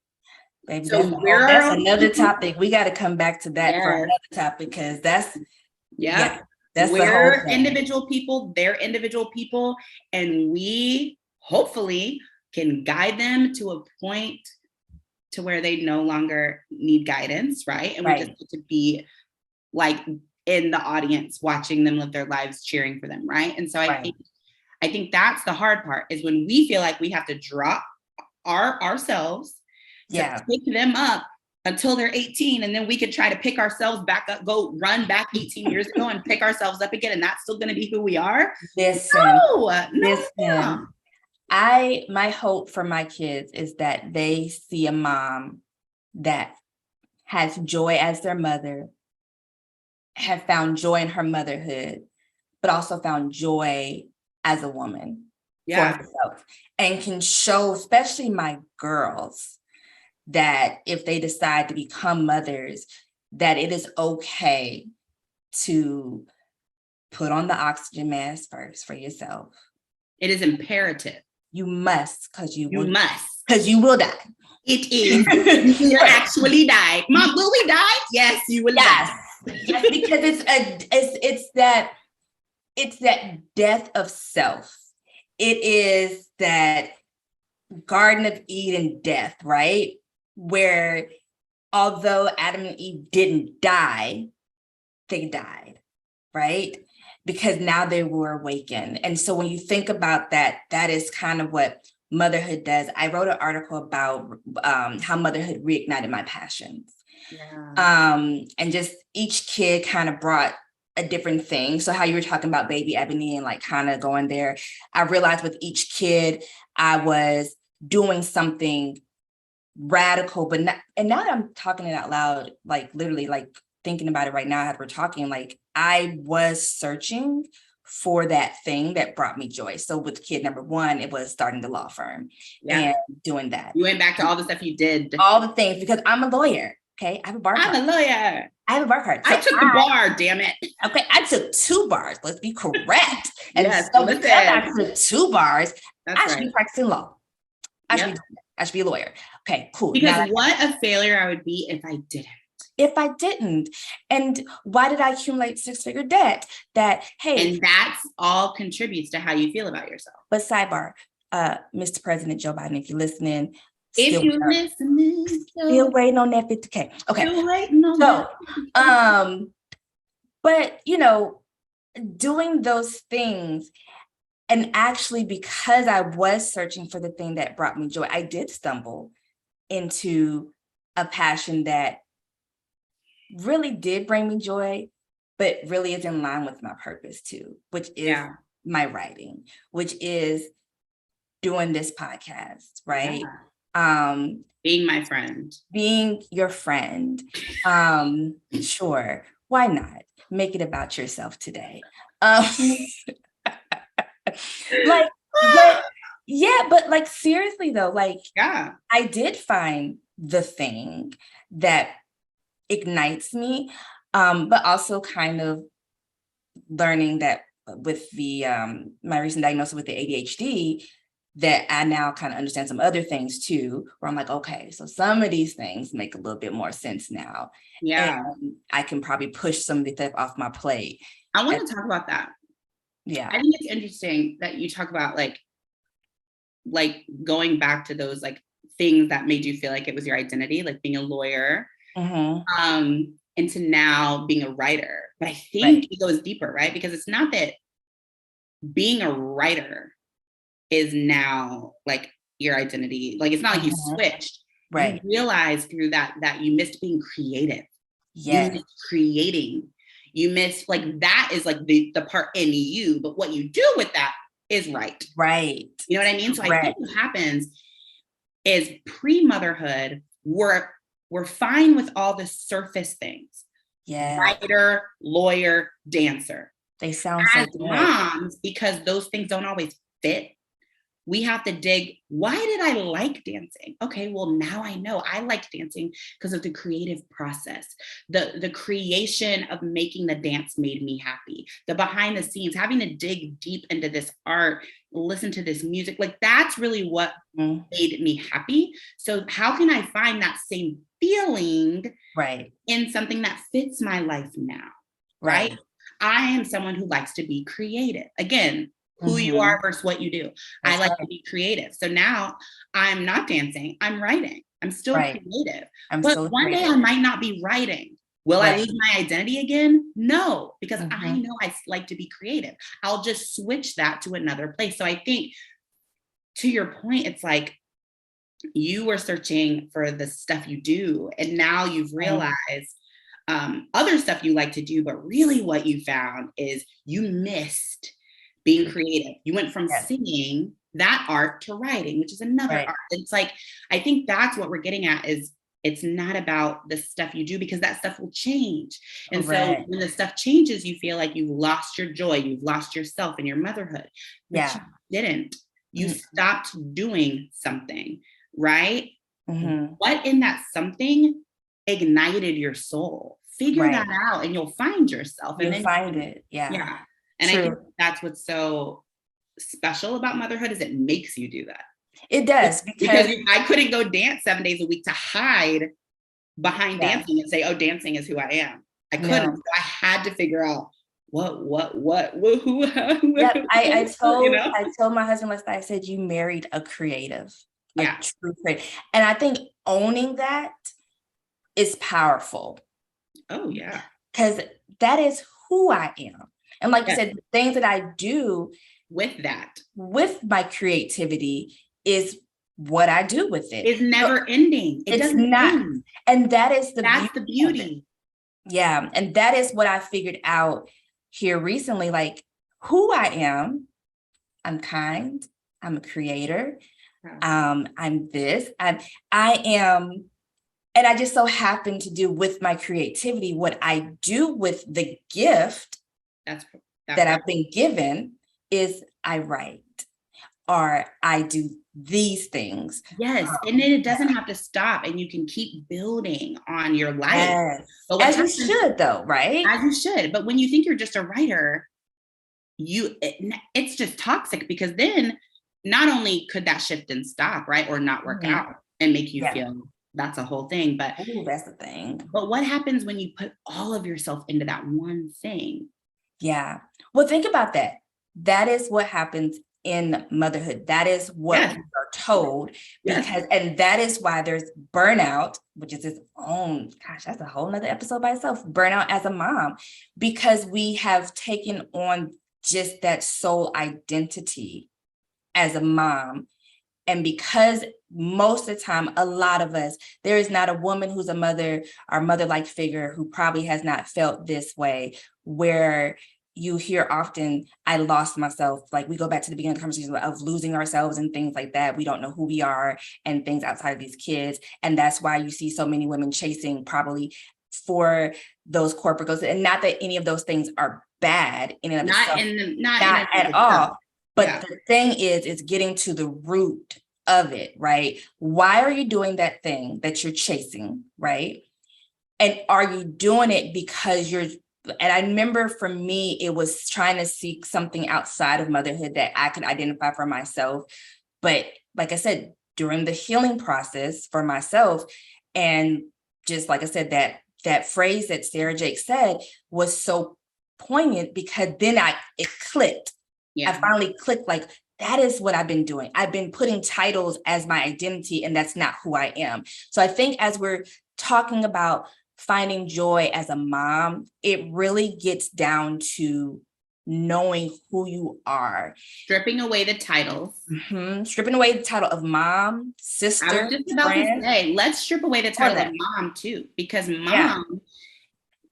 Baby, so that's another topic. We got to come back to that for another topic, because that's that's we're individual people, they're individual people, and we hopefully can guide them to a point to where they no longer need guidance, right? And we just get to be like in the audience, watching them live their lives, cheering for them, right? And so I think that's the hard part, is when we feel like we have to drop ourselves to pick them up until they're 18, and then we could try to pick ourselves back up, go run back 18 years ago and pick ourselves up again, and that's still going to be who we are. Listen. My hope for my kids is that they see a mom that has joy as their mother, have found joy in her motherhood, but also found joy as a woman for herself, and can show, especially my girls, that if they decide to become mothers, that it is okay to put on the oxygen mask first for yourself. It is imperative. You must, because you will die. It is. You will actually die. Mom, will we die? Yes, you will die. Yes, because it's that death of self. It is that Garden of Eden death, right? Where although Adam and Eve didn't die, they died, right? Because now they were awakened. And so when you think about that, that is kind of what motherhood does. I wrote an article about how motherhood reignited my passions. And just each kid kind of brought a different thing. So how you were talking about baby Ebony and like kind of going there, I realized with each kid, I was doing something radical, but not, and now that I'm talking it out loud, like literally like thinking about it right now as we're talking, like I was searching for that thing that brought me joy. So with kid number one, it was starting the law firm and doing that. You went back to all the stuff you did. All the things, because I'm a lawyer. Okay. I have a bar card. I'm a lawyer. I have a bar card. So I took the bar, damn it. Okay. I took 2 bars. Let's be correct. And yes, so because I took 2 bars, I should be practicing law. I should be a lawyer. Okay, cool. Because what a failure I would be if I didn't. And why did I accumulate 6-figure debt? And that's all contributes to how you feel about yourself. But sidebar, Mr. President Joe Biden, if you're listening, still waiting on that 50K. Okay. Still waiting on that. But doing those things, and actually because I was searching for the thing that brought me joy, I did stumble into a passion that really did bring me joy, but really is in line with my purpose too, which is my writing, which is doing this podcast, right? Being my friend. Being your friend. Sure. Why not? Make it about yourself today. But seriously though, I did find the thing that ignites me, but also kind of learning that with the my recent diagnosis with the ADHD, that I now kind of understand some other things too, where I'm like, okay, so some of these things make a little bit more sense now. Yeah. And I can probably push some of the stuff off my plate. I want to talk about that. Yeah. I think it's interesting that you talk about like going back to those like things that made you feel like it was your identity, like being a lawyer, into now being a writer. But I think it goes deeper, right? Because it's not that being a writer is now like your identity. Like, it's not like you switched. Right. You realize through that you missed being creative. Yes. You missed creating. You miss, like, that is like the part in you, but what you do with that is right. Right. You know what I mean? So I think what happens is pre-motherhood, we're fine with all the surface things. Yeah. Writer, lawyer, dancer. They sound as so good. moms, because those things don't always fit, we have to dig, why did I like dancing? Okay, well, now I know I like dancing because of the creative process. The creation of making the dance made me happy. The behind the scenes, having to dig deep into this art, listen to this music, like that's really what made me happy. So how can I find that same feeling in something that fits my life now, right? I am someone who likes to be creative. Again, who you are versus what you do. I like to be creative. So now I'm not dancing, I'm writing. I'm still creative. But one day I might not be writing. Will I lose my identity again? No, because I know I like to be creative. I'll just switch that to another place. So I think, to your point, it's like you were searching for the stuff you do, and now you've realized other stuff you like to do, but really what you found is you missed being creative. You went from singing that art to writing, which is another art. It's like, I think that's what we're getting at, is it's not about the stuff you do, because that stuff will change. And so when the stuff changes, you feel like you've lost your joy, you've lost yourself in your motherhood. But you didn't. You stopped doing something, right? What in that something ignited your soul? Figure that out and you'll find yourself. And you'll find it. Yeah. And I think that's what's so special about motherhood, is it makes you do that. It does. Because I couldn't go dance 7 days a week to hide behind dancing and say, oh, dancing is who I am. I couldn't. So I had to figure out who. I told my husband last night, I said, you married a creative. A true creative. And I think owning that is powerful. Oh, yeah. Because that is who I am. And like you said, the things that I do with my creativity is what I do with it. It's never ending. It's not end. And that's the beauty. Yeah. And that is what I figured out here recently, like who I am. I'm kind. I'm a creator. I'm this. I am. And I just so happen to do with my creativity what I do with the gift that I've been given is I write, or I do these things. Yes. And then it doesn't have to stop, and you can keep building on your life. Yes. As you should, though, right? As you should. But when you think you're just a writer, it's just toxic, because then not only could that shift and stop, right? Or not work out and make you feel that's a whole thing. But that's the thing. But what happens when you put all of yourself into that one thing? Yeah. Well, think about that. That is what happens in motherhood. That is what we are told, and that is why there's burnout, which is its own, that's a whole nother episode by itself, burnout as a mom, because we have taken on just that sole identity as a mom. And because most of the time, a lot of us, there is not a woman who's a mother or mother-like figure who probably has not felt this way, where you hear often, I lost myself. Like, we go back to the beginning of the conversation of losing ourselves and things like that. We don't know who we are and things outside of these kids. And that's why you see so many women chasing probably for those corporate goals. And not that any of those things are bad in and of itself. Not at all. But the thing is getting to the root of it, right? Why are you doing that thing that you're chasing, right? And are you doing it because and I remember for me, it was trying to seek something outside of motherhood that I could identify for myself. But like I said, during the healing process for myself, and just like I said, that phrase that Sarah Jake said was so poignant, because then it clicked. I finally clicked, like, that is what I've been doing. I've been putting titles as my identity, and that's not who I am. So I think as we're talking about finding joy as a mom, it really gets down to knowing who you are. Stripping away the titles. Stripping away the title of mom, sister, I was just about friend. to say, let's strip away the title of mom too, because mom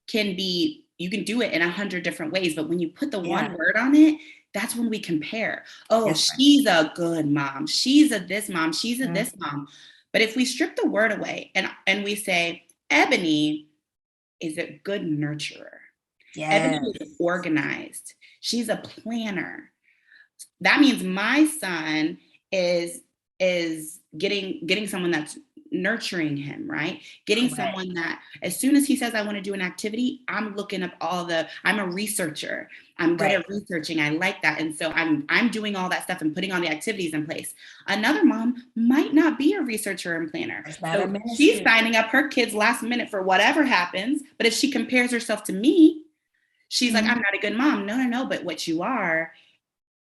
can be, you can do it in 100 different ways, but when you put the one word on it, that's when we compare. Oh, she's a good mom. She's a this mom. She's a this mom. But if we strip the word away and we say, Ebony is a good nurturer. Ebony is organized. She's a planner. That means my son is getting someone that's nurturing him, right? Getting someone that as soon as he says, I want to do an activity, I'm looking up I'm a researcher. I'm good at researching. I like that. And so I'm doing all that stuff and putting all the activities in place. Another mom might not be a researcher and planner. So she's signing up her kids last minute for whatever happens. But if she compares herself to me, she's like, I'm not a good mom. No. But what you are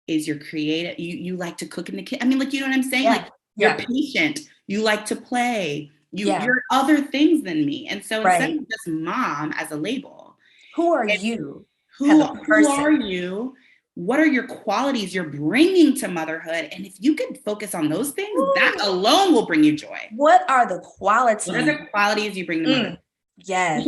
is you're creative. You like to cook in the kitchen. I mean, like, you know what I'm saying? Like, you're patient. You like to play. You're other things than me. And so instead of just mom as a label, who are you? Who are you? What are your qualities you're bringing to motherhood? And if you can focus on those things, that alone will bring you joy. What are the qualities? What are the qualities you bring to motherhood? Yes.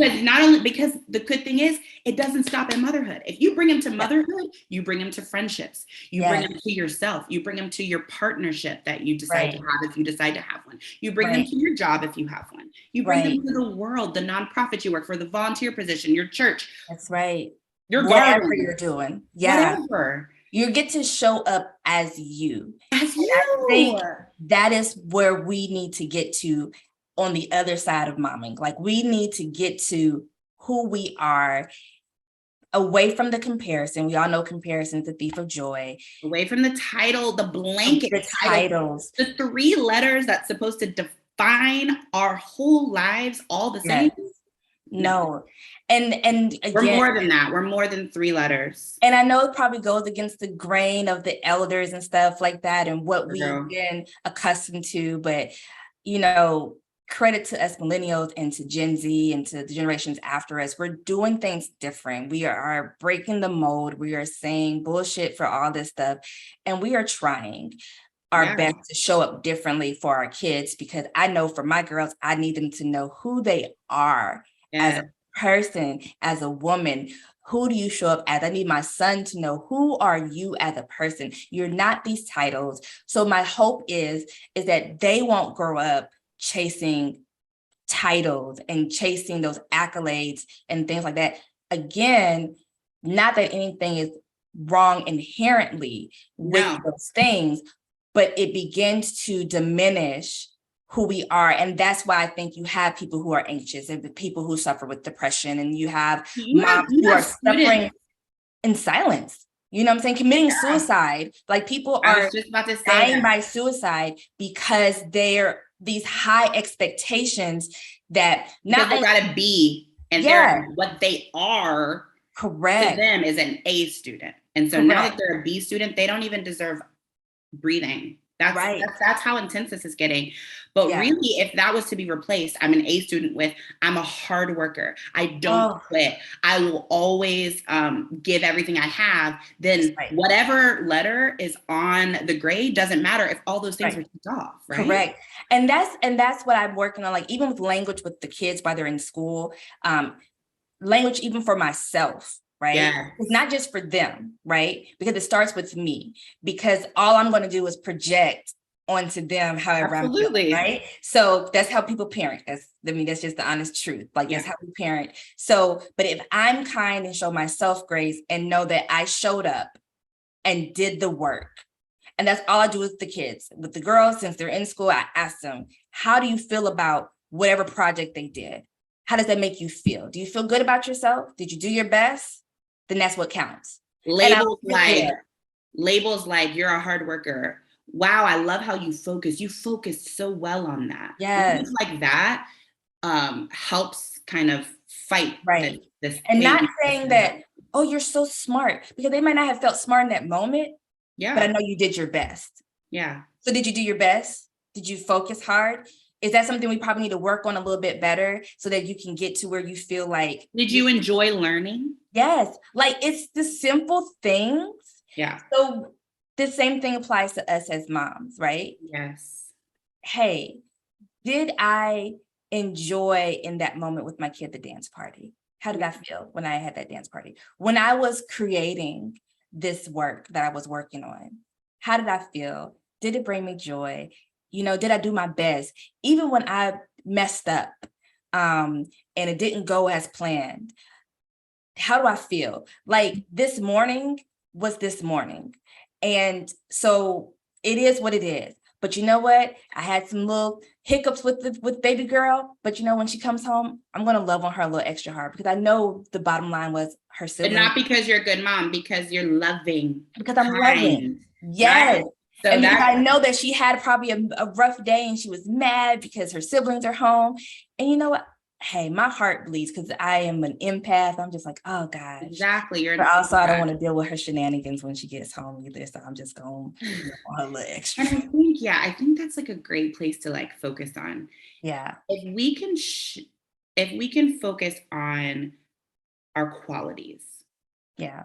Because the good thing is, it doesn't stop at motherhood. If you bring them to motherhood, you bring them to friendships. You bring them to yourself. You bring them to your partnership that you decide to have if you decide to have one. You bring them to your job if you have one. You bring them to the world, the nonprofit you work for, the volunteer position, your church. That's right. Your whatever garden. You're doing. Yeah. Whatever. You get to show up as you. As you. I think that is where we need to get to on the other side of momming. Like, we need to get to who we are, away from the comparison. We all know comparison is the thief of joy. Away from the title, the blanket titles. The 3 letters that's supposed to define our whole lives all the same. No. And again, we're more than that. We're more than 3 letters. And I know it probably goes against the grain of the elders and stuff like that and what we've been accustomed to. But, you know, credit to us millennials and to Gen Z and to the generations after us. We're doing things different. We are breaking the mold. We are saying bullshit for all this stuff. And we are trying our best to show up differently for our kids, because I know for my girls, I need them to know who they are as a person, as a woman. Who do you show up as? I need my son to know, who are you as a person? You're not these titles. So my hope is that they won't grow up chasing titles and chasing those accolades and things like that. Again, not that anything is wrong inherently with those things, but it begins to diminish who we are. And that's why I think you have people who are anxious and the people who suffer with depression, and you have moms who are suffering in silence. You know what I'm saying? Committing suicide. Like, people are dying by suicide because they're these high expectations that not they gotta be, and they're what they are. Correct. To them is an A student, and so now that they're a B student, they don't even deserve breathing. That's how intense this is getting. But really, if that was to be replaced, I'm an A student with, I'm a hard worker. I don't quit. I will always give everything I have. Then whatever letter is on the grade doesn't matter if all those things are ticked off. Right? Correct. And that's what I'm working on. Like, even with language with the kids while they're in school, language even for myself. Right? Yeah. It's not just for them, right? Because it starts with me, because all I'm going to do is project onto them however I'm feeling, right? So that's how people parent. That's just the honest truth. Like, that's how we parent. So, but if I'm kind and show myself grace and know that I showed up and did the work, and that's all I do with the kids. With the girls, since they're in school, I ask them, how do you feel about whatever project they did? How does that make you feel? Do you feel good about yourself? Did you do your best? Then that's what counts. Labels like you're a hard worker, wow, I love how you focus. You focused so well on that. Yes. Things like that helps kind of fight Right. this And thing. not saying that, oh, you're so smart, because they might not have felt smart in that moment, but I Yeah. know you did your best. Yeah. So did you do your best? Did you focus hard? Is that something we probably need to work on a little bit better so that you can get to where you feel like, Did you enjoy learning? yes, like it's the simple things. Yeah. So the same thing applies to us as moms, right? Yes. Hey, did I enjoy in that moment with my kid the dance party? How did I feel when I had that dance party? When I was creating this work that I was working on, how did I feel? Did it bring me joy? You know, did I do my best? Even when I messed up, and it didn't go as planned, how do I feel? Like this morning was this morning. And so it is what it is. But you know what? I had some little hiccups with baby girl. But you know, when she comes home, I'm gonna love on her a little extra hard, because I know the bottom line was her But sibling. not because you're a good mom, because you're loving. Because I'm kind, loving. Yes. Right? So And because that, I know that she had probably a rough day and she was mad because her siblings are home. And you know what? Hey, my heart bleeds because I am an empath. I'm just like, oh gosh. exactly. You're But also, I don't want to deal with her shenanigans when she gets home either. So I'm just going a little extra. And I think that's like a great place to like focus on. Yeah. If we can focus on our qualities, Yeah.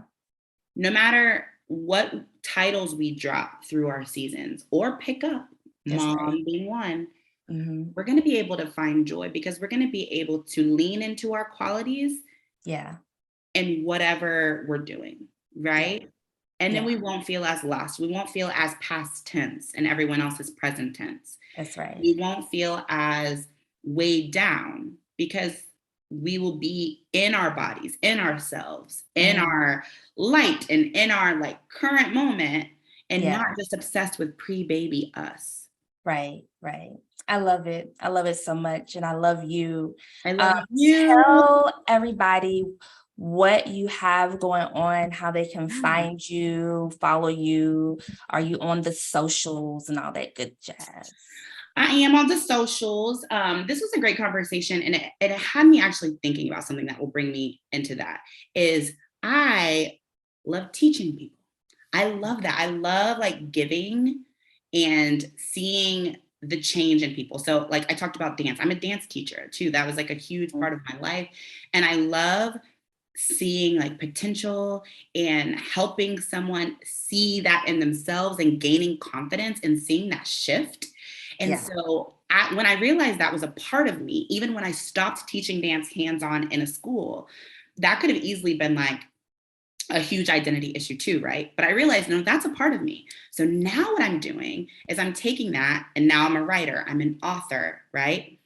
no matter what titles we drop through our seasons or pick up, That's mom right. being one, Mm-hmm. we're going to be able to find joy because we're going to be able to lean into our qualities Yeah. in whatever we're doing, right? Yeah. And then Yeah. we won't feel as lost. We won't feel as past tense and everyone else is present tense. That's right. We won't feel as weighed down because we will be in our bodies, in ourselves, in our light and in our like current moment, and Yeah. not just obsessed with pre-baby us. Right. Right. I love it. I love it so much. And I love you. I love you. Tell everybody what you have going on, how they can find you, follow you. Are you on the socials and all that good jazz? I am on the socials. This was a great conversation, and it had me actually thinking about something that will bring me into that. Is I love teaching people. I love that. I love like giving and seeing the change in people. So like I talked about dance. I'm a dance teacher too. That was like a huge part of my life, and I love seeing like potential and helping someone see that in themselves and gaining confidence and seeing that shift. And so when I realized that was a part of me, even when I stopped teaching dance hands-on in a school, that could have easily been like a huge identity issue too, right? But I realized, no, that's a part of me. So now what I'm doing is I'm taking that, and now I'm a writer, I'm an author, right?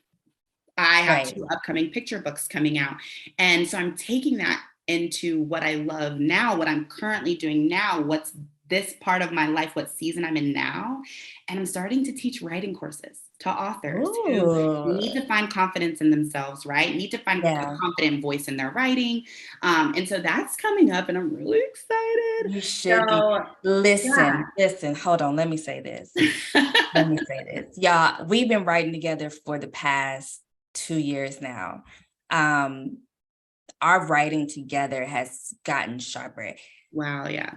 I have 2 upcoming picture books coming out. And so I'm taking that into what I love now, what I'm currently doing now, what's this part of my life, what season I'm in now. And I'm starting to teach writing courses to authors who need to find confidence in themselves, right? Need to find a confident voice in their writing. And so that's coming up, and I'm really excited. You should be. Listen, hold on. Let me say this. Y'all, we've been writing together for the past 2 years now. Our writing together has gotten sharper. Wow, yeah.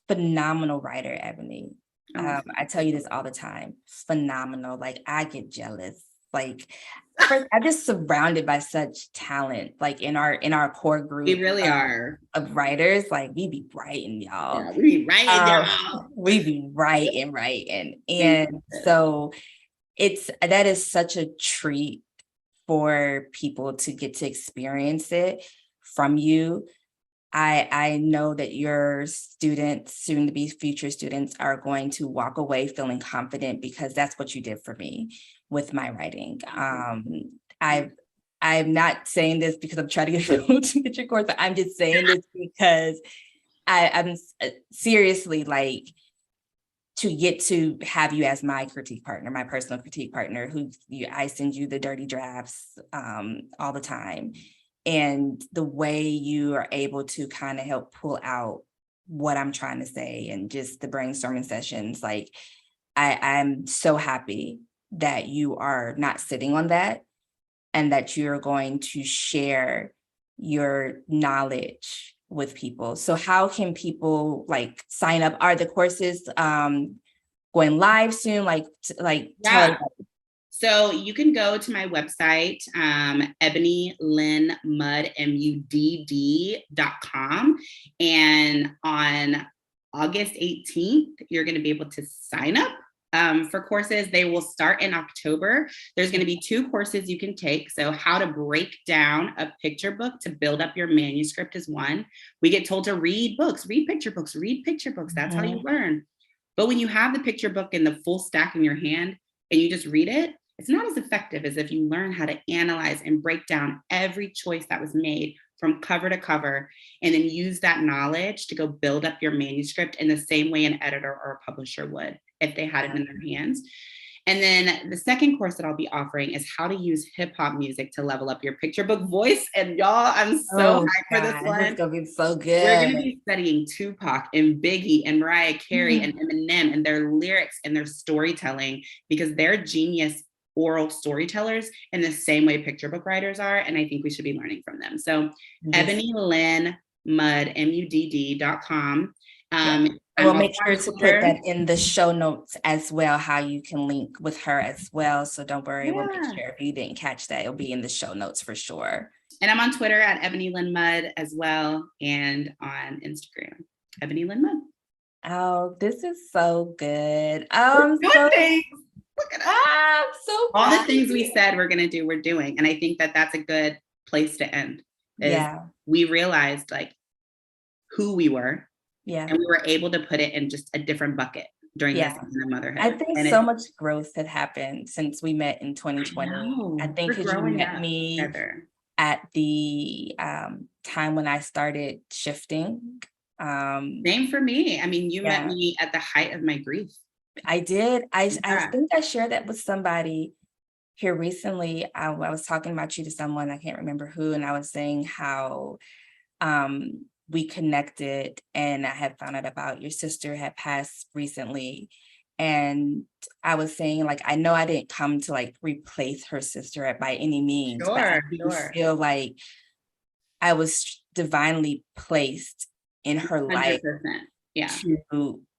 Phenomenal writer, Ebony. I tell you this all the time. Phenomenal. Like, I get jealous. Like, first, I'm just surrounded by such talent. Like in our core group, we really are of writers. Like, we be writing, y'all. Yeah, we be writing, y'all. We be writing, and so that is such a treat for people to get to experience it from you. I know that your students, soon to be future students, are going to walk away feeling confident, because that's what you did for me with my writing. I'm not saying this because I'm trying to get you to get your course, but I'm just saying this because I'm seriously, like, to get to have you as my critique partner, my personal critique partner, I send you the dirty drafts all the time. And the way you are able to kind of help pull out what I'm trying to say, and just the brainstorming sessions, like, I'm so happy that you are not sitting on that and that you're going to share your knowledge with people. So how can people like sign up? Are the courses going live soon? Tell Yeah. So you can go to my website, Ebony Lynn Mudd, MUDD.com. And on August 18th, you're going to be able to sign up for courses. They will start in October. There's going to be 2 courses you can take. So how to break down a picture book to build up your manuscript is one. We get told to read books, read picture books, read picture books. That's how you learn. But when you have the picture book in the full stack in your hand and you just read it, it's not as effective as if you learn how to analyze and break down every choice that was made from cover to cover, and then use that knowledge to go build up your manuscript in the same way an editor or a publisher would if they had it in their hands. And then the second course that I'll be offering is how to use hip hop music to level up your picture book voice. And y'all, I'm so hyped for this one. It's gonna be so good. We're gonna be studying Tupac and Biggie and Mariah Carey and Eminem and their lyrics and their storytelling, because they're genius oral storytellers in the same way picture book writers are. And I think we should be learning from them. So Ebony Lynn Mudd, MUDD.com. We'll make sure to put that in the show notes as well, how you can link with her as well. So don't worry, we'll make sure if you didn't catch that, it'll be in the show notes for sure. And I'm on Twitter at Ebony Lynn Mudd as well, and on Instagram, Ebony Lynn Mudd. Oh, this is so good. Look at us. So all the things we said we're gonna do, we're doing. And I think that that's a good place to end. We realized like who we were. Yeah. And we were able to put it in just a different bucket during this season of motherhood. I think so much growth had happened since we met in 2020. I think because you met me together at the time when I started shifting. Same for me. I mean, you met me at the height of my grief. I did. I think I shared that with somebody here recently. I was talking about you to someone, I can't remember who, and I was saying how we connected, and I had found out about your sister had passed recently. And I was saying, like, I know I didn't come to like replace her sister by any means, but I do feel like I was divinely placed in her 100%. Life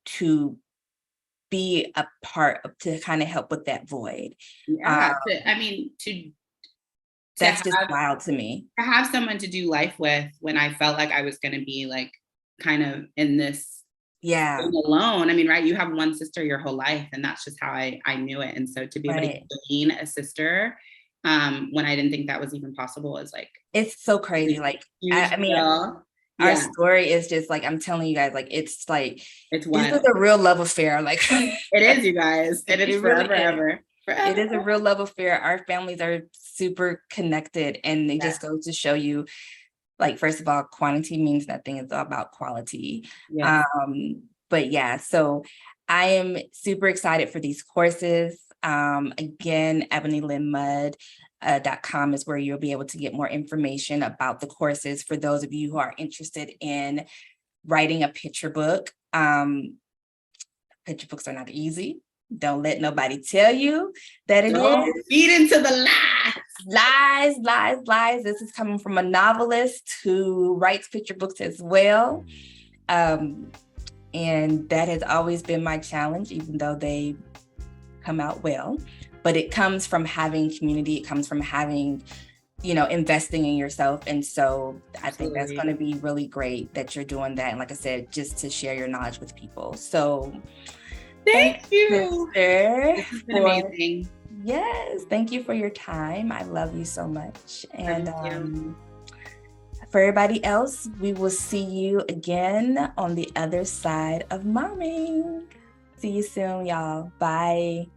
to be a part of, to kind of help with that void. That's just wild to me. To have someone to do life with when I felt like I was going to be like kind of in this alone. I mean, right, you have one sister your whole life, and that's just how I knew it. And so to be able to gain a sister when I didn't think that was even possible is like, it's so crazy. Like, I mean, our story is just like, I'm telling you guys, like, it's this is a real love affair. Like, it is, you guys. It is forever. It is a real love affair. Our families are super connected, and it just goes to show you, like, first of all, quantity means nothing. It's all about quality. So I am super excited for these courses. Again, EbonyLynnMudd.com is where you'll be able to get more information about the courses for those of you who are interested in writing a picture book. Picture books are not easy. Don't let nobody tell you that it is. Feed into the lies. Lies. This is coming from a novelist who writes picture books as well. And that has always been my challenge, even though they come out well. But it comes from having community. It comes from having, investing in yourself. And so I think that's going to be really great that you're doing that. And like I said, just to share your knowledge with people. So Thank you. Sister, this has been amazing. Yes. Thank you for your time. I love you so much. And for everybody else, we will see you again on the other side of momming. See you soon, y'all. Bye.